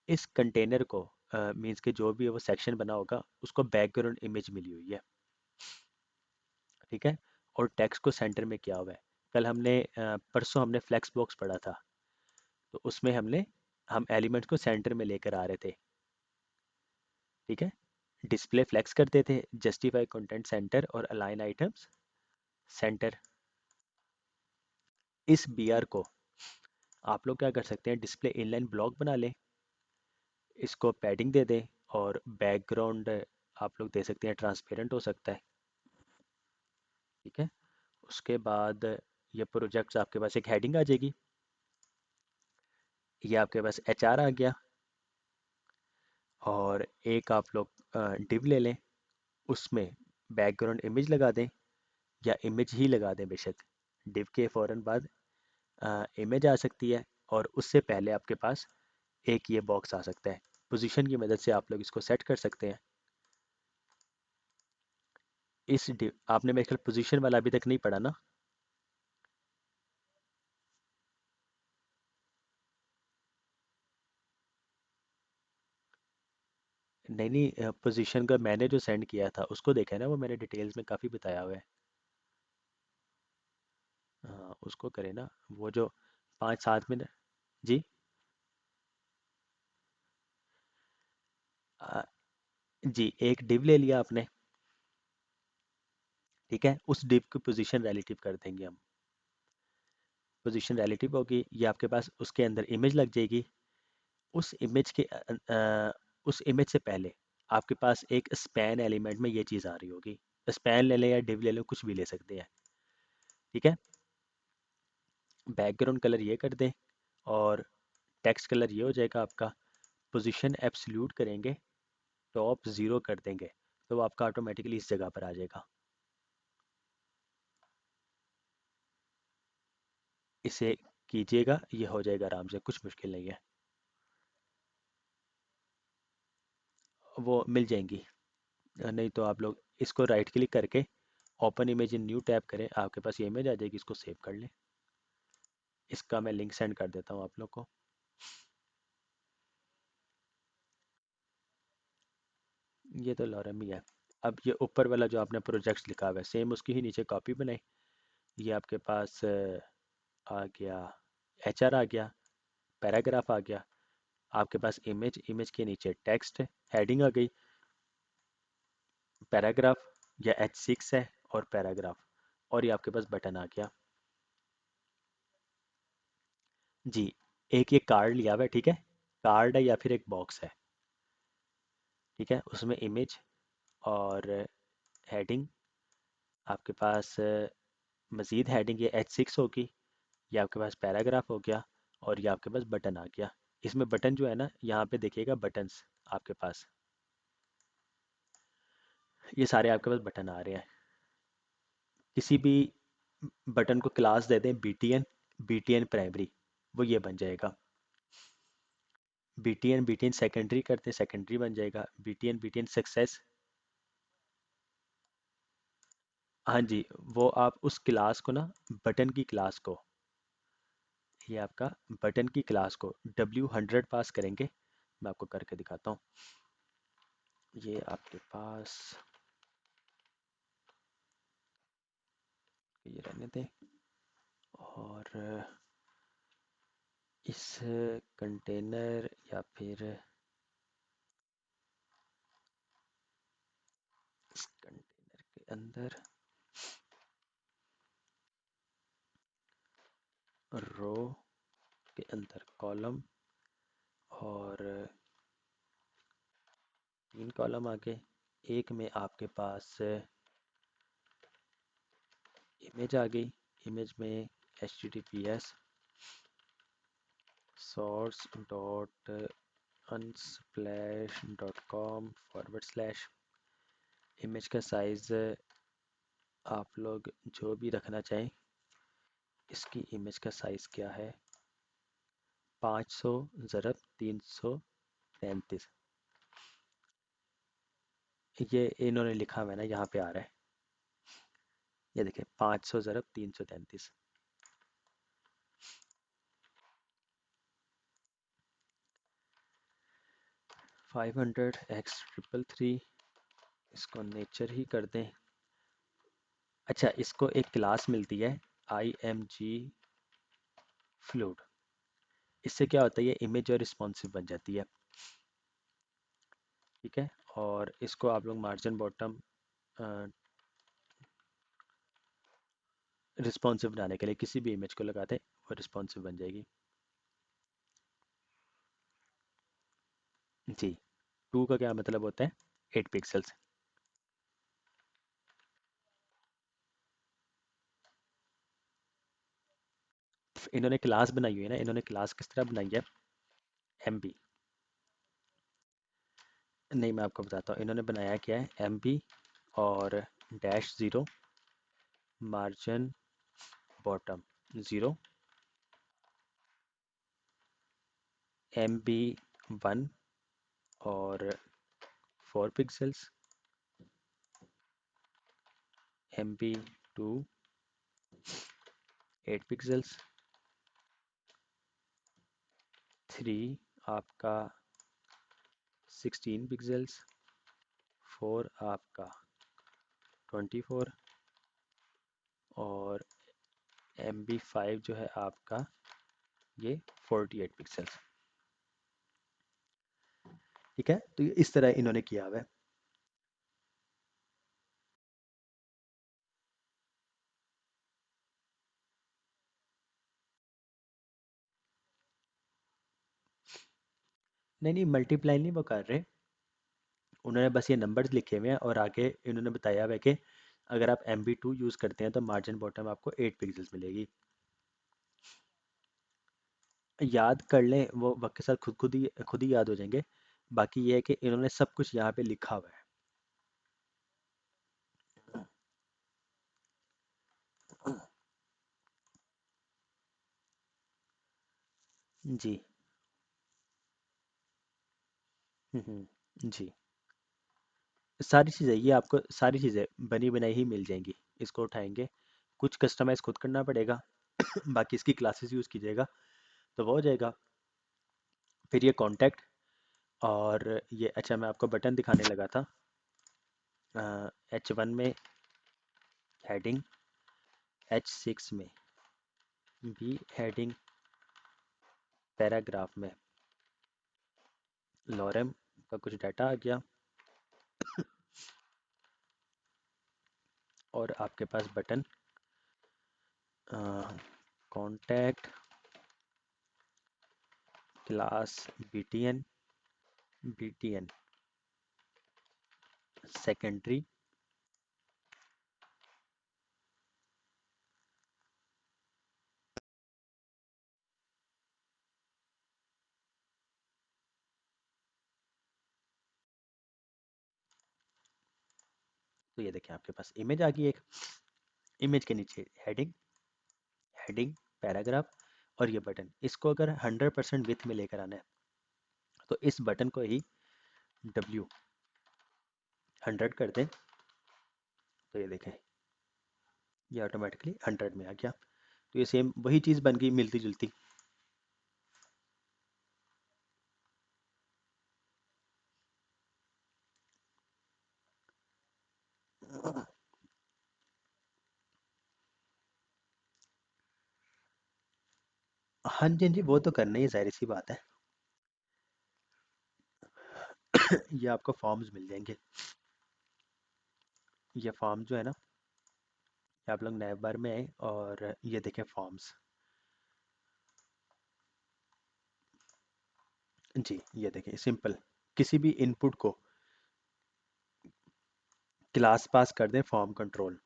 इस कंटेनर को मीन्स के जो भी है वो सेक्शन बना होगा, उसको बैकग्राउंड इमेज मिली हुई है। ठीक है, और टेक्स्ट को सेंटर में किया हुआ है। कल हमने परसों हमने फ्लेक्स बॉक्स पढ़ा था, तो उसमें हम एलिमेंट्स को सेंटर में लेकर आ रहे थे। ठीक है, डिस्प्ले फ्लेक्स करते थे, जस्टिफाई कंटेंट सेंटर और अलाइन आइटम्स सेंटर। इस बी आर को आप लोग क्या कर सकते हैं, डिस्प्ले इनलाइन ब्लॉक बना लें, इसको पैडिंग दे दें, और बैकग्राउंड आप लोग दे सकते हैं ट्रांसपेरेंट हो सकता है। ठीक है, उसके बाद ये प्रोजेक्ट्स आपके पास एक हेडिंग आ जाएगी, ये आपके पास एच आर आ गया, और एक आप लोग डिव ले लें, उसमें बैकग्राउंड इमेज लगा दें, या इमेज ही लगा दें बेशक। डिव के फ़ौरन बाद इमेज आ सकती है, और उससे पहले आपके पास एक ये बॉक्स आ सकता है। पोजीशन की मदद से आप लोग इसको सेट कर सकते हैं। आपने मेरे ख्याल पोजीशन वाला अभी तक नहीं पढ़ा ना। नहीं नहीं, पोजीशन का मैंने जो सेंड किया था उसको देखा है ना, वो मैंने डिटेल्स में काफ़ी बताया हुआ है। हाँ उसको करें ना, वो जो 5-7 मिनट। जी। आ, जी, एक डिव ले लिया आपने। ठीक है, उस डिव की पोजीशन रिलेटिव कर देंगे हम। पोजीशन रिलेटिव होगी, ये आपके पास उसके अंदर इमेज लग जाएगी। उस इमेज के उस इमेज से पहले आपके पास एक स्पैन एलिमेंट में ये चीज़ आ रही होगी। स्पैन ले लें या डिव ले लें, कुछ भी ले सकते हैं। ठीक है, बैकग्राउंड कलर ये कर दें और टेक्स्ट कलर ये हो जाएगा आपका। पोजीशन एब्सोल्यूट करेंगे, टॉप ज़ीरो कर देंगे, तो वो आपका ऑटोमेटिकली इस जगह पर आ जाएगा। इसे कीजिएगा, ये हो जाएगा आराम से, कुछ मुश्किल नहीं है। वो मिल जाएंगी। नहीं तो आप लोग इसको राइट क्लिक करके open image in new tab करें, आपके पास ये इमेज आ जाएगी, इसको सेव कर लें। इसका मैं लिंक सेंड कर देता हूँ आप लोग को। ये तो लॉरम ही है। अब ये ऊपर वाला जो आपने प्रोजेक्ट्स लिखा हुआ है, सेम उसकी ही नीचे कॉपी बनाए। ये आपके पास आ गया, एचआर आ गया, पैराग्राफ आ गया, आपके पास इमेज, इमेज के नीचे टेक्स्ट है, हेडिंग आ गई, पैराग्राफ या H6 है और पैराग्राफ, और ये आपके पास बटन आ गया। जी, एक ये कार्ड लिया हुआ है, ठीक है, कार्ड है या फिर एक बॉक्स है। ठीक है, उसमें इमेज और हेडिंग, आपके पास मज़ीद हेडिंग ये H6 होगी, ये आपके पास पैराग्राफ हो गया, और ये आपके पास बटन आ गया। इसमें बटन जो है ना, यहाँ पे देखिएगा बटन्स आपके पास, ये सारे आपके पास बटन आ रहे हैं। किसी भी बटन को क्लास दे दें BTN, BTN प्राइमरी, वो ये बन जाएगा। BTN, BTN सेकेंडरी करते, सेकेंडरी बन जाएगा। BTN, BTN success. हाँ जी, वो आप उस क्लास को ना, बटन की क्लास को, ये आपका बटन की क्लास को W100 पास करेंगे। मैं आपको करके दिखाता हूँ। ये आपके पास, ये रहने दें, और इस कंटेनर या फिर इस कंटेनर के अंदर रो के अंदर कॉलम, और 3 कॉलम आगे, एक में आपके पास इमेज आ गई। इमेज में HTTPS source dot unsplash dot com /, image का साइज़ आप लोग जो भी रखना चाहें। इसकी इमेज का साइज़ क्या है, 500 ज़रब 333। ये इन्होंने लिखा हुआ है ना, यहाँ पे आ रहा है, ये देखिए 500 ज़रब 333। 500x333, इसको नेचर ही कर दें। अच्छा, इसको एक क्लास मिलती है IMG फ्लूड, इससे क्या होता है, ये इमेज और रिस्पॉन्सिव बन जाती है। ठीक है, और इसको आप लोग मार्जिन बॉटम रिस्पॉन्सिव बनाने के लिए किसी भी इमेज को लगा दें, वो रिस्पॉन्सिव बन जाएगी। जी, 2 का क्या मतलब होता है, 8 पिक्सल्स। इन्होंने क्लास बनाई हुई है ना, इन्होंने क्लास किस तरह बनाई है, MB। नहीं, मैं आपको बताता हूँ इन्होंने बनाया क्या है, MB और -0, मार्जिन बॉटम 0, MB1 और 4 पिक्सल्स, MB2 8 पिक्सल्स, 3 आपका 16 पिक्सल्स, 4 आपका 24 और MB5 जो है आपका ये 48 पिक्सल्स। ठीक है, तो ये इस तरह इन्होंने किया हुआ है। नहीं नहीं, मल्टीप्लाई नहीं वो कर रहे, उन्होंने बस ये नंबर्स लिखे हुए हैं और आगे इन्होंने बताया हुआ है कि अगर आप MB2 यूज़ करते हैं तो मार्जिन बॉटम आपको 8 पिक्सल्स मिलेगी। याद कर लें, वो वक्त के साथ खुद ही याद हो जाएंगे। बाकी ये है कि इन्होंने सब कुछ यहाँ पे लिखा हुआ है। जी। जी, सारी चीज़ें ये आपको सारी चीज़ें बनी बनाई ही मिल जाएंगी। इसको उठाएंगे, कुछ कस्टमाइज़ खुद करना पड़ेगा। बाकी इसकी क्लासेस यूज़ कीजिएगा तो वो हो जाएगा। फिर ये कॉन्टैक्ट और ये, अच्छा मैं आपको बटन दिखाने लगा था। H1 में हेडिंग, H6 में भी हेडिंग, पैराग्राफ में लॉरेम का कुछ डाटा आ गया और आपके पास button, contact, class, BTN, BTN secondary, तो ये देखें आपके पास इमेज आ गई एक, इमेज के नीचे हेडिंग, हेडिंग, पैराग्राफ और ये बटन। इसको अगर 100% विथ में लेकर आना है तो इस बटन को ही W 100 कर दें, तो ये देखें ये ऑटोमेटिकली 100 में आ गया। तो ये सेम वही चीज़ बन गई मिलती जुलती। हाँ जी हाँ जी, वो तो करना ही है, जाहिर सी बात है। ये आपको फॉर्म्स मिल जाएंगे। ये फॉर्म जो है ना, ये आप लोग नए बार में आए और ये देखें फॉर्म्स। जी, ये देखें सिंपल, किसी भी इनपुट को क्लास पास कर दें फॉर्म कंट्रोल,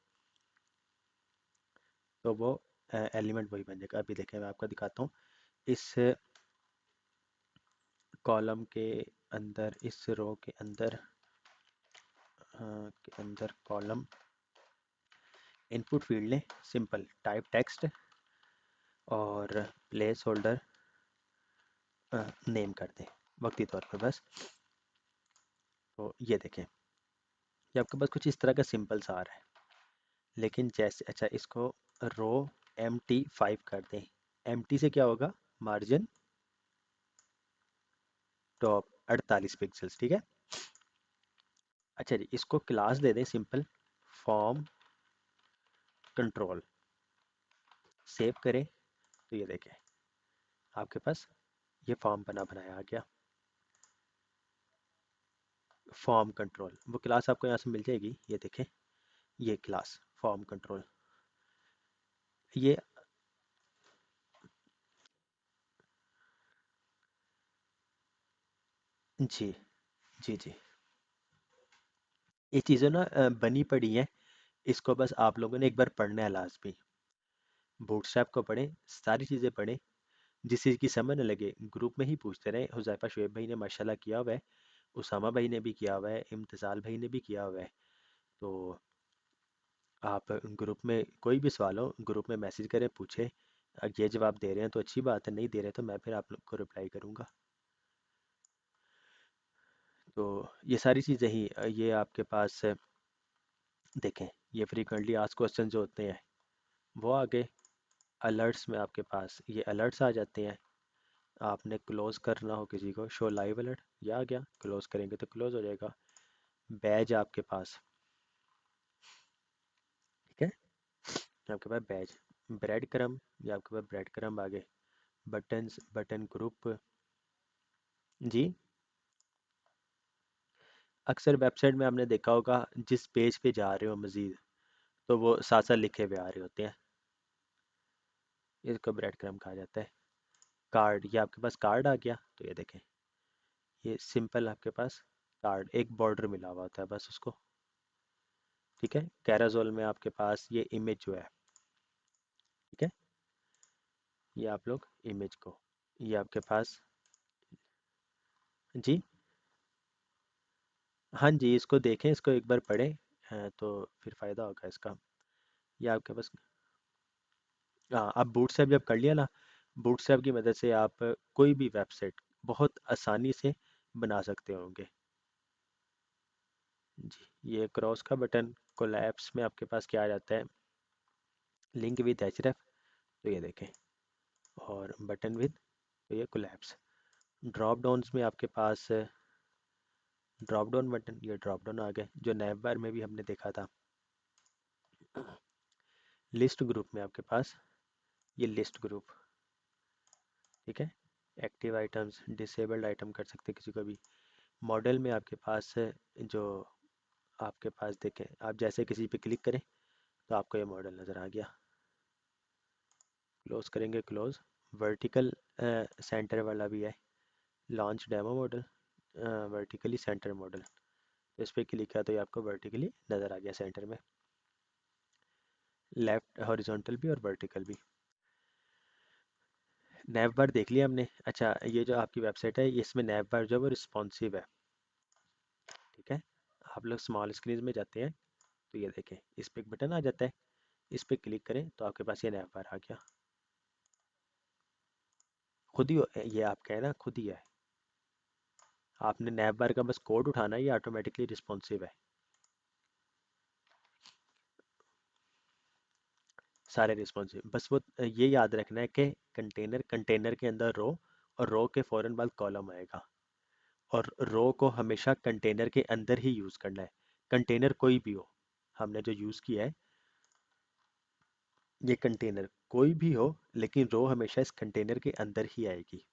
तो वो एलिमेंट वही बन जाएगा। अभी देखें मैं आपको दिखाता हूँ। इस कॉलम के अंदर, इस रो के अंदर कॉलम इनपुट फील्ड लें, सिंपल टाइप टेक्स्ट और प्लेस होल्डर नेम कर दें वक्ती तौर पर बस। तो ये देखें, ये आपके पास कुछ इस तरह का सिंपल सा आ रहा है। लेकिन जैसे, अच्छा इसको रो MT5 कर दें। MT से क्या होगा, मार्जिन टॉप 48 पिक्सल्स, ठीक है। अच्छा जी, इसको क्लास दे दें सिंपल, फॉर्म कंट्रोल, सेव करें। तो ये देखें आपके पास ये फॉर्म बना बनाया आ गया। फॉर्म कंट्रोल, वो क्लास आपको यहाँ से मिल जाएगी, ये देखें ये क्लास फॉर्म कंट्रोल। ये जी जी जी, ये चीज़ें ना बनी पड़ी हैं। इसको बस आप लोगों ने एक बार पढ़ना है लाजमी। बूटस्ट्रैप को पढ़ें, सारी चीज़ें पढ़ें। जिस चीज़ की समझ न लगे ग्रुप में ही पूछते रहें। हुज़ैफा शुएब भाई ने माशाल्लाह किया हुआ है, उसामा भाई ने भी किया हुआ है, इम्तिसाल भाई ने भी किया हुआ है। तो आप ग्रुप में कोई भी सवाल हो ग्रुप में मैसेज करें, पूछें। ये जवाब दे रहे हैं तो अच्छी बात है, नहीं दे रहे तो मैं फिर आप लोग को रिप्लाई करूँगा। तो ये सारी चीज़ें ही ये आपके पास देखें, ये फ्रीक्वेंटली आस्क्ड क्वेश्चन जो होते हैं वो आगे। अलर्ट्स में आपके पास ये अलर्ट्स आ जाते हैं। आपने क्लोज करना हो किसी को, शो लाइव अलर्ट, ये आ गया, क्लोज करेंगे तो क्लोज हो जाएगा। बैज आपके पास, ठीक है, आपके पास बैज। ब्रेड क्रम, ये आपके पास ब्रेड क्रम आ गए। Buttons, button group. जी, अक्सर वेबसाइट में आपने देखा होगा जिस पेज पे जा रहे हो मज़ीद, तो वो साथ साथ लिखे हुए आ रहे होते हैं, इसको ब्रेड क्रम कहा जाता है। कार्ड, ये आपके पास कार्ड आ गया, तो ये देखें, ये सिंपल आपके पास कार्ड, एक बॉर्डर मिला हुआ होता है बस उसको, ठीक है। कैराजोल में आपके पास ये इमेज जो है, ठीक है, ये आप लोग इमेज को, ये आपके पास, जी, हाँ जी, इसको देखें, इसको एक बार पढ़ें, तो फिर फ़ायदा होगा इसका। ये आपके पास, हाँ, अब बूटस्ट्रैप जब कर लिया ना, बूटस्ट्रैप की मदद से आप कोई भी वेबसाइट बहुत आसानी से बना सकते होंगे। जी, ये क्रॉस का बटन, कोलैप्स में आपके पास क्या आ जाता है, लिंक विद एचरेफ, तो ये देखें, और बटन विद, तो ये कोलैप्स। ड्रॉप डाउन्स में आपके पास ड्रॉप डाउन बटन, ये ड्रॉप डाउन आ गए जो नैव बार में भी हमने देखा था। लिस्ट ग्रुप में आपके पास ये लिस्ट ग्रुप, ठीक है। एक्टिव आइटम्स, डिसेबल्ड आइटम कर सकते हैं किसी को भी। मॉडल में आपके पास जो आपके पास देखें, आप जैसे किसी पे क्लिक करें तो आपको ये मॉडल नज़र आ गया। क्लोज करेंगे, क्लोज। वर्टिकल सेंटर वाला भी है, launch demo model, vertically centre model, तो इस पर क्लिक किया तो ये आपको वर्टिकली नज़र आ गया सेंटर में। लेफ्ट हॉरिजॉन्टल भी और वर्टिकल भी। नैव बार देख लिया हमने। अच्छा, ये जो आपकी वेबसाइट है, इसमें नैव बार जो है वो रिस्पॉन्सिव है, ठीक है। आप लोग स्मॉल स्क्रीन में जाते हैं तो ये देखें, इस पर एक बटन आ जाता है, इस पर क्लिक करें तो आपके पास ये नैव बार आ गया। खुद ही ये आपका है ना, खुद ही है। आपने नैव बार का बस कोड उठाना है, ये ऑटोमेटिकली रिस्पॉन्सिव है, सारे रिस्पॉन्सिव। बस वो ये याद रखना है कि कंटेनर, कंटेनर के अंदर रो, और रो के फ़ौरन बाद कॉलम आएगा, और रो को हमेशा कंटेनर के अंदर ही यूज़ करना है, कंटेनर कोई भी हो। हमने जो यूज़ किया है, ये कंटेनर कोई भी हो, लेकिन रो हमेशा इस कंटेनर के अंदर ही आएगी।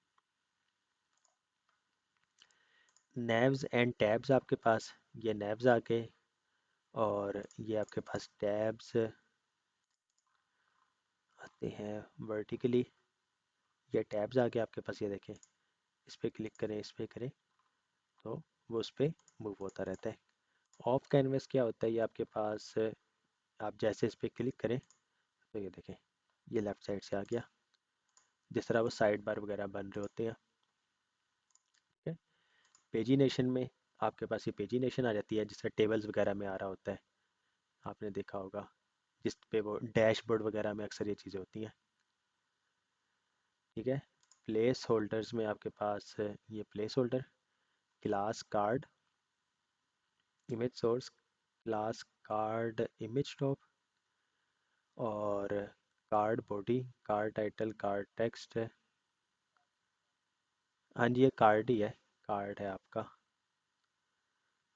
नैव्स एंड टैब्स आपके पास, ये नैव्स आ गए, और ये आपके पास टैब्स आते हैं वर्टिकली। ये टैब्स आ गए आपके पास, ये देखें, इस पर क्लिक करें, इस पर करें तो वो उस पर मूव होता रहता है। ऑफ कैनवस क्या होता है, ये आपके पास आप जैसे इस पर क्लिक करें तो ये देखें, ये लेफ़्ट साइड से आ गया, जिस तरह वो साइड बार वगैरह बन रहे होते हैं, ठीक है। पेजिनेशन में आपके पास ये पेजिनेशन आ जाती है, जिस तरह टेबल्स वगैरह में आ रहा होता है, आपने देखा होगा, जिस पे वो डैशबोर्ड वगैरह में अक्सर ये चीज़ें होती हैं, ठीक है। प्लेस होल्डर्स में आपके पास ये place holder, class card, image source, class card image top, और card body, card title, card text है। हाँ जी, ये कार्ड ही है, कार्ड है आपका।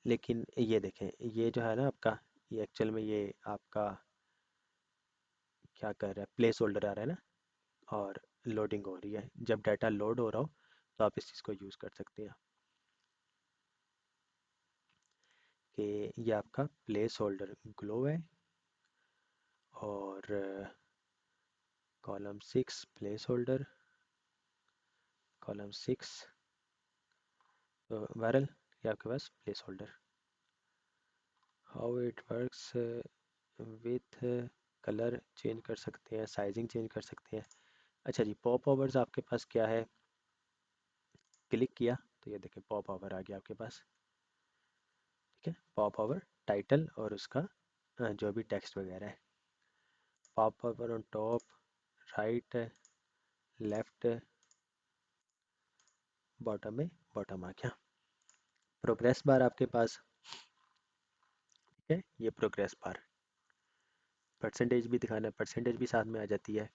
लेकिन ये देखें, ये जो है ना आपका, ये एक्चुअल में ये आपका क्या कर रहा है, प्लेस होल्डर आ रहा है ना, और लोडिंग हो रही है। जब डाटा लोड हो रहा हो तो आप इस चीज़ को यूज़ कर सकते हैं, कि ये आपका प्लेस होल्डर ग्लो है, और कॉलम 6 प्लेस होल्डर, कॉलम 6, तो बहरहाल ये आपके पास place holder. How it works with, colour change कर सकते हैं, साइजिंग चेंज कर सकते हैं। अच्छा जी, पॉप ओवर्स आपके पास क्या है, क्लिक किया तो ये देखें पॉप ओवर आ गया आपके पास, ठीक है। पॉप ओवर टाइटल और उसका जो भी टेक्स्ट वगैरह है। Pop over on top, right, left, bottom में बॉटम आ गया। प्रोग्रेस बार आपके पास, ठीक है, ये प्रोग्रेस बार। परसेंटेज भी दिखाना है, परसेंटेज भी साथ में आ जाती है।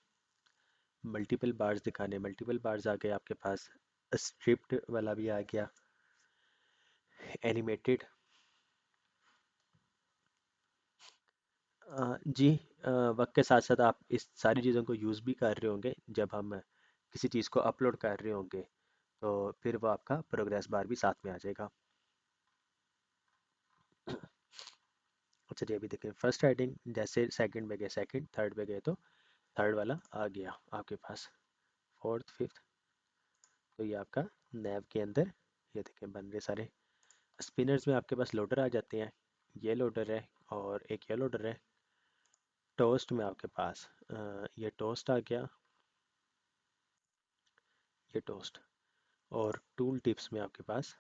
मल्टीपल बार्स दिखाने, मल्टीपल बार्स आ गए आपके पास। स्ट्रिप्ड वाला भी आ गया, एनिमेटेड। जी, वक्त के साथ साथ आप इस सारी चीज़ों को यूज़ भी कर रहे होंगे। जब हम किसी चीज़ को अपलोड कर रहे होंगे तो फिर वो आपका प्रोग्रेस बार भी साथ में आ जाएगा। अच्छा जी, अभी देखें फर्स्ट हेडिंग, जैसे सेकंड में गए सेकंड, थर्ड में गए तो थर्ड वाला आ गया आपके पास। फोर्थ फिफ्थ, तो ये आपका नैव के अंदर ये देखें बन रहे सारे। स्पिनर्स में आपके पास लोडर आ जाते हैं। ये लोडर है और एक ये लोडर है। टोस्ट में आपके पास ये टोस्ट आ गया, ये टोस्ट। और टूल टिप्स में आपके पास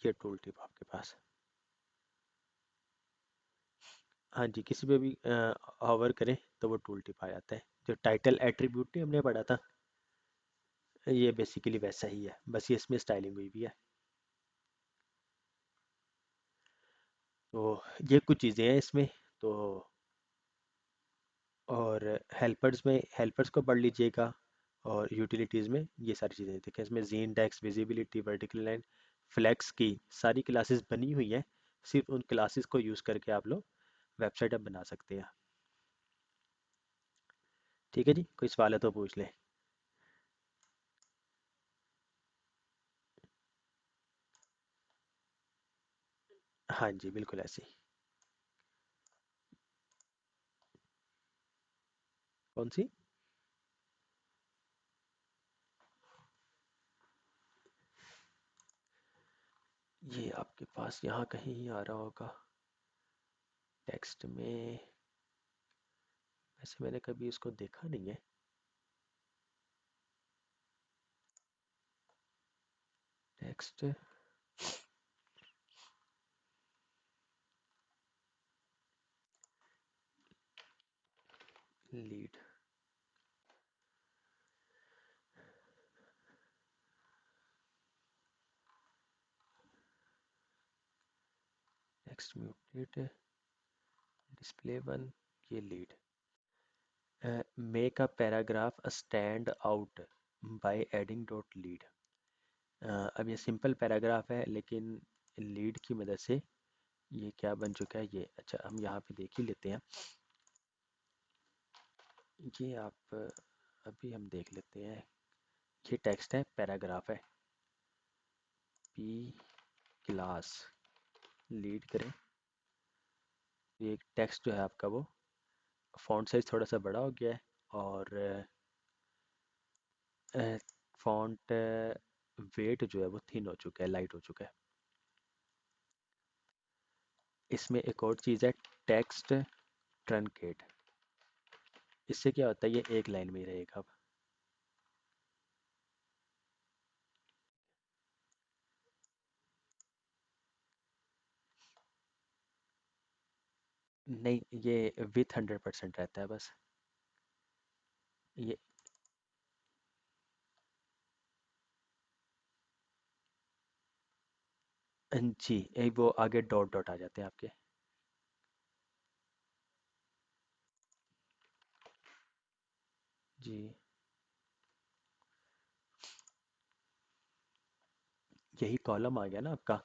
ये टूल टिप आपके पास। हाँ जी, किसी पे भी होवर करें तो वो टूल टिप आ जाता है। जो टाइटल एट्रीब्यूट नहीं हमने पढ़ा था, ये बेसिकली वैसा ही है, बस ये इसमें स्टाइलिंग हुई भी है। तो ये कुछ चीज़ें हैं इसमें। तो और हेल्पर्स में, हेल्पर्स को पढ़ लीजिएगा। और यूटिलिटीज़ में ये सारी चीज़ें देखें, इसमें जीन डेक्स, विजिबिलिटी, वर्टिकल लाइन, फ्लेक्स की सारी क्लासेस बनी हुई हैं। सिर्फ उन क्लासेस को यूज़ करके आप लोग वेबसाइट अब बना सकते हैं। ठीक है जी, कोई सवाल है तो पूछ लें। हाँ जी, बिल्कुल ऐसे ही। कौन सी? ये आपके पास यहाँ कहीं ही आ रहा होगा टेक्स्ट में। वैसे मैंने कभी इसको देखा नहीं है। Text lead, text muted, display one, ये lead. Make a paragraph stand out by adding dot lead. अब ये सिंपल पैराग्राफ है लेकिन लीड की मदद से ये क्या बन चुका है ये। अच्छा, हम यहाँ पे देख ही लेते हैं। ये आप अभी हम देख लेते हैं। ये टेक्स्ट है, पैराग्राफ है। पी क्लास लीड करें, ये टेक्स्ट जो है आपका वो फॉन्ट साइज थोड़ा सा बड़ा हो गया है। और फॉन्ट वेट जो है वो थिन हो चुका है, लाइट हो चुका है। इसमें एक और चीज़ है, टेक्स्ट ट्रंकेट। इससे क्या होता है, ये एक लाइन में ही रहेगा अब। नहीं, ये विथ 100% रहता है बस। ये जी, वो आगे डॉट डॉट आ जाते हैं आपके। जी, यही कॉलम आ गया ना आपका।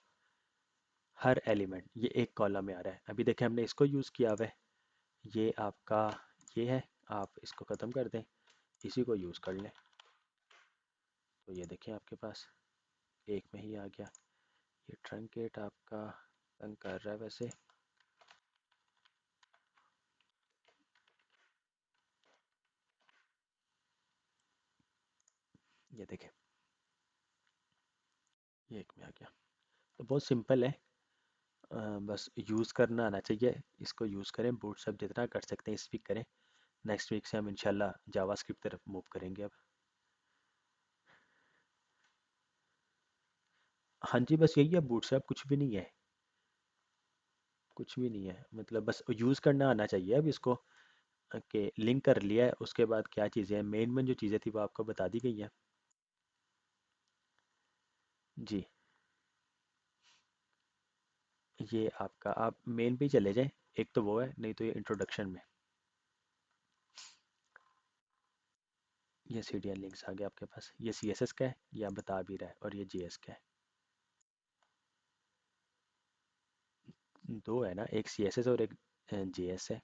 हर एलिमेंट ये एक कॉलम में आ रहा है। अभी देखें हमने इसको यूज़ किया हुआ है। ये आपका ये है। आप इसको ख़त्म कर दें, इसी को यूज़ कर लें, तो ये देखें आपके पास एक में ही आ गया। ये ट्रंकेट आपका तंग कर रहा है वैसे। ये देखें, ये एक में आ गया। तो बहुत सिंपल है। बस यूज़ करना आना चाहिए। इसको यूज़ करें, बूटस्ट्रैप जितना कर सकते हैं इस वीक करें। नेक्स्ट वीक से हम इंशाल्लाह जावास्क्रिप्ट तरफ मूव करेंगे अब। हाँ जी, बस यही है, बूटस्ट्रैप कुछ भी नहीं है। कुछ भी नहीं है, मतलब बस यूज़ करना आना चाहिए अब इसको। कि लिंक कर लिया है, उसके बाद क्या चीज़ें हैं, मेन में जो चीज़ें थी वो आपको बता दी गई हैं। जी। ये आपका, आप मेन पे ही चले जाएं। एक तो वो है, नहीं तो ये इंट्रोडक्शन में। ये सी डी एन लिंक्स आ गया आपके पास। ये सी एस एस का है, ये आप बता भी रहा है, और ये जी एस का है। दो है ना, एक सी एस एस और एक जी एस है।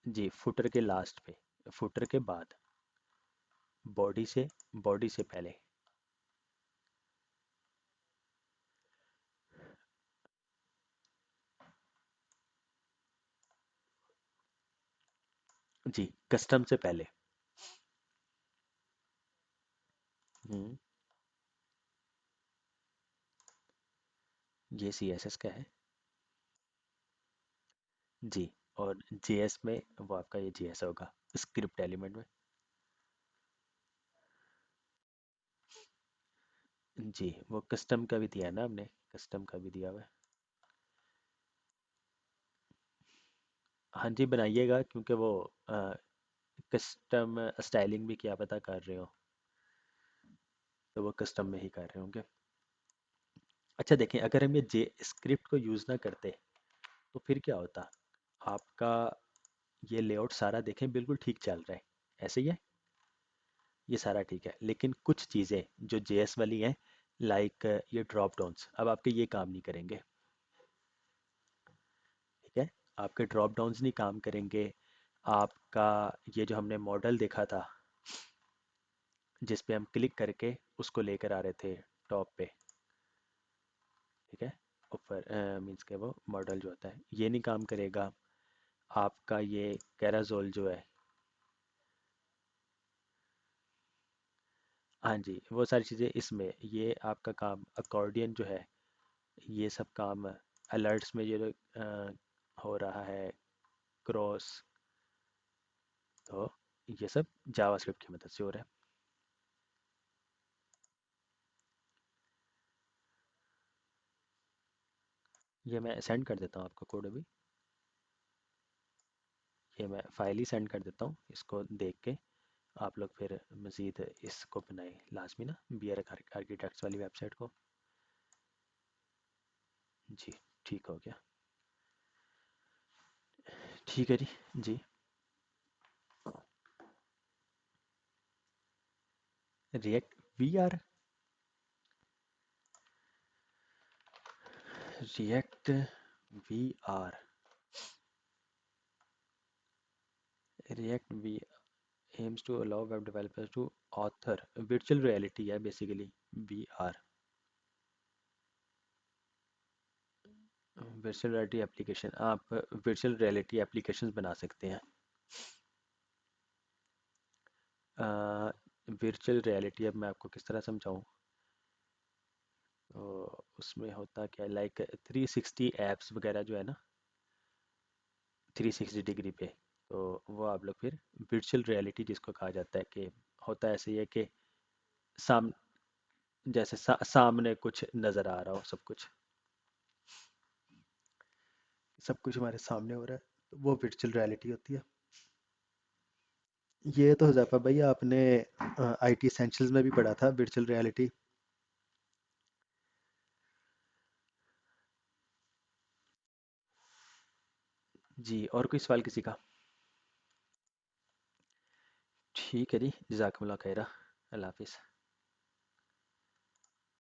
जी, फुटर के लास्ट पे, फुटर के बाद, बॉडी से, बॉडी से पहले। जी, कस्टम से पहले। हम्म। ये सी एस एस का है। जी। और जे एस में वो आपका ये जी एस होगा, स्क्रिप्ट एलिमेंट में। जी, वो कस्टम का भी दिया है ना हमने, कस्टम का भी दिया हुआ है। हाँ जी, बनाइएगा, क्योंकि वो कस्टम स्टाइलिंग भी क्या पता कर रहे हो, तो वो कस्टम में ही कर रहे होंगे। अच्छा देखें, अगर हम ये जे स्क्रिप्ट को यूज़ ना करते तो फिर क्या होता। आपका ये लेआउट सारा देखें बिल्कुल ठीक चल रहा है, ऐसे ही है, ये सारा ठीक है, लेकिन कुछ चीज़ें जो जेएस वाली हैं, लाइक ये ड्रॉप डाउन्स अब आपके ये काम नहीं करेंगे। ठीक है, आपके ड्रॉप डाउन्स नहीं काम करेंगे। आपका ये जो हमने मॉडल देखा था, जिस पे हम क्लिक करके उसको लेकर आ रहे थे टॉप पे, ठीक है, ऊपर मीन्स के वो मॉडल जो होता है, ये नहीं काम करेगा। आपका ये कैराजोल जो है, हाँ जी, वो सारी चीज़ें इसमें, ये आपका काम अकॉर्डियन जो है, ये सब काम अलर्ट्स में ये जो हो रहा है क्रॉस, तो ये सब जावास्क्रिप्ट की मदद से हो रहा है। ये मैं सेंड कर देता हूँ आपको कोड अभी। ये मैं फाइल ही सेंड कर देता हूँ, इसको देख के आप लोग फिर मज़ीद इसको बनाएं लाजमी ना, बी आर आर्किटेक्ट्स वाली वेबसाइट को। जी, ठीक हो गया। ठीक है जी। जी, React V R, React V R, React V aims to allow web developers to author virtual reality है basically, VR, virtual reality application, आप वर्चुअल रियलिटी एप्लीकेशंस बना सकते हैं। वर्चुअल रियलिटी अब मैं आपको किस तरह समझाऊं, तो उसमें होता क्या है, लाइक 360 एप्स वगैरह जो है ना, 360 डिग्री पे, तो वो आप लोग फिर वर्चुअल रियलिटी जिसको कहा जाता है, कि होता ऐसे ही है कि साम जैसे सामने कुछ नज़र आ रहा हो, सब कुछ हमारे सामने हो रहा है, तो वो वर्चुअल रियलिटी होती है। ये तो हुज़ैफा भाई आपने आईटी एसेंशियल्स में भी पढ़ा था वर्चुअल रियलिटी। जी, और कोई सवाल किसी का? ठीक है जी, जज़ाकमुल्लाह खैरा, अल्लाह हाफिज़।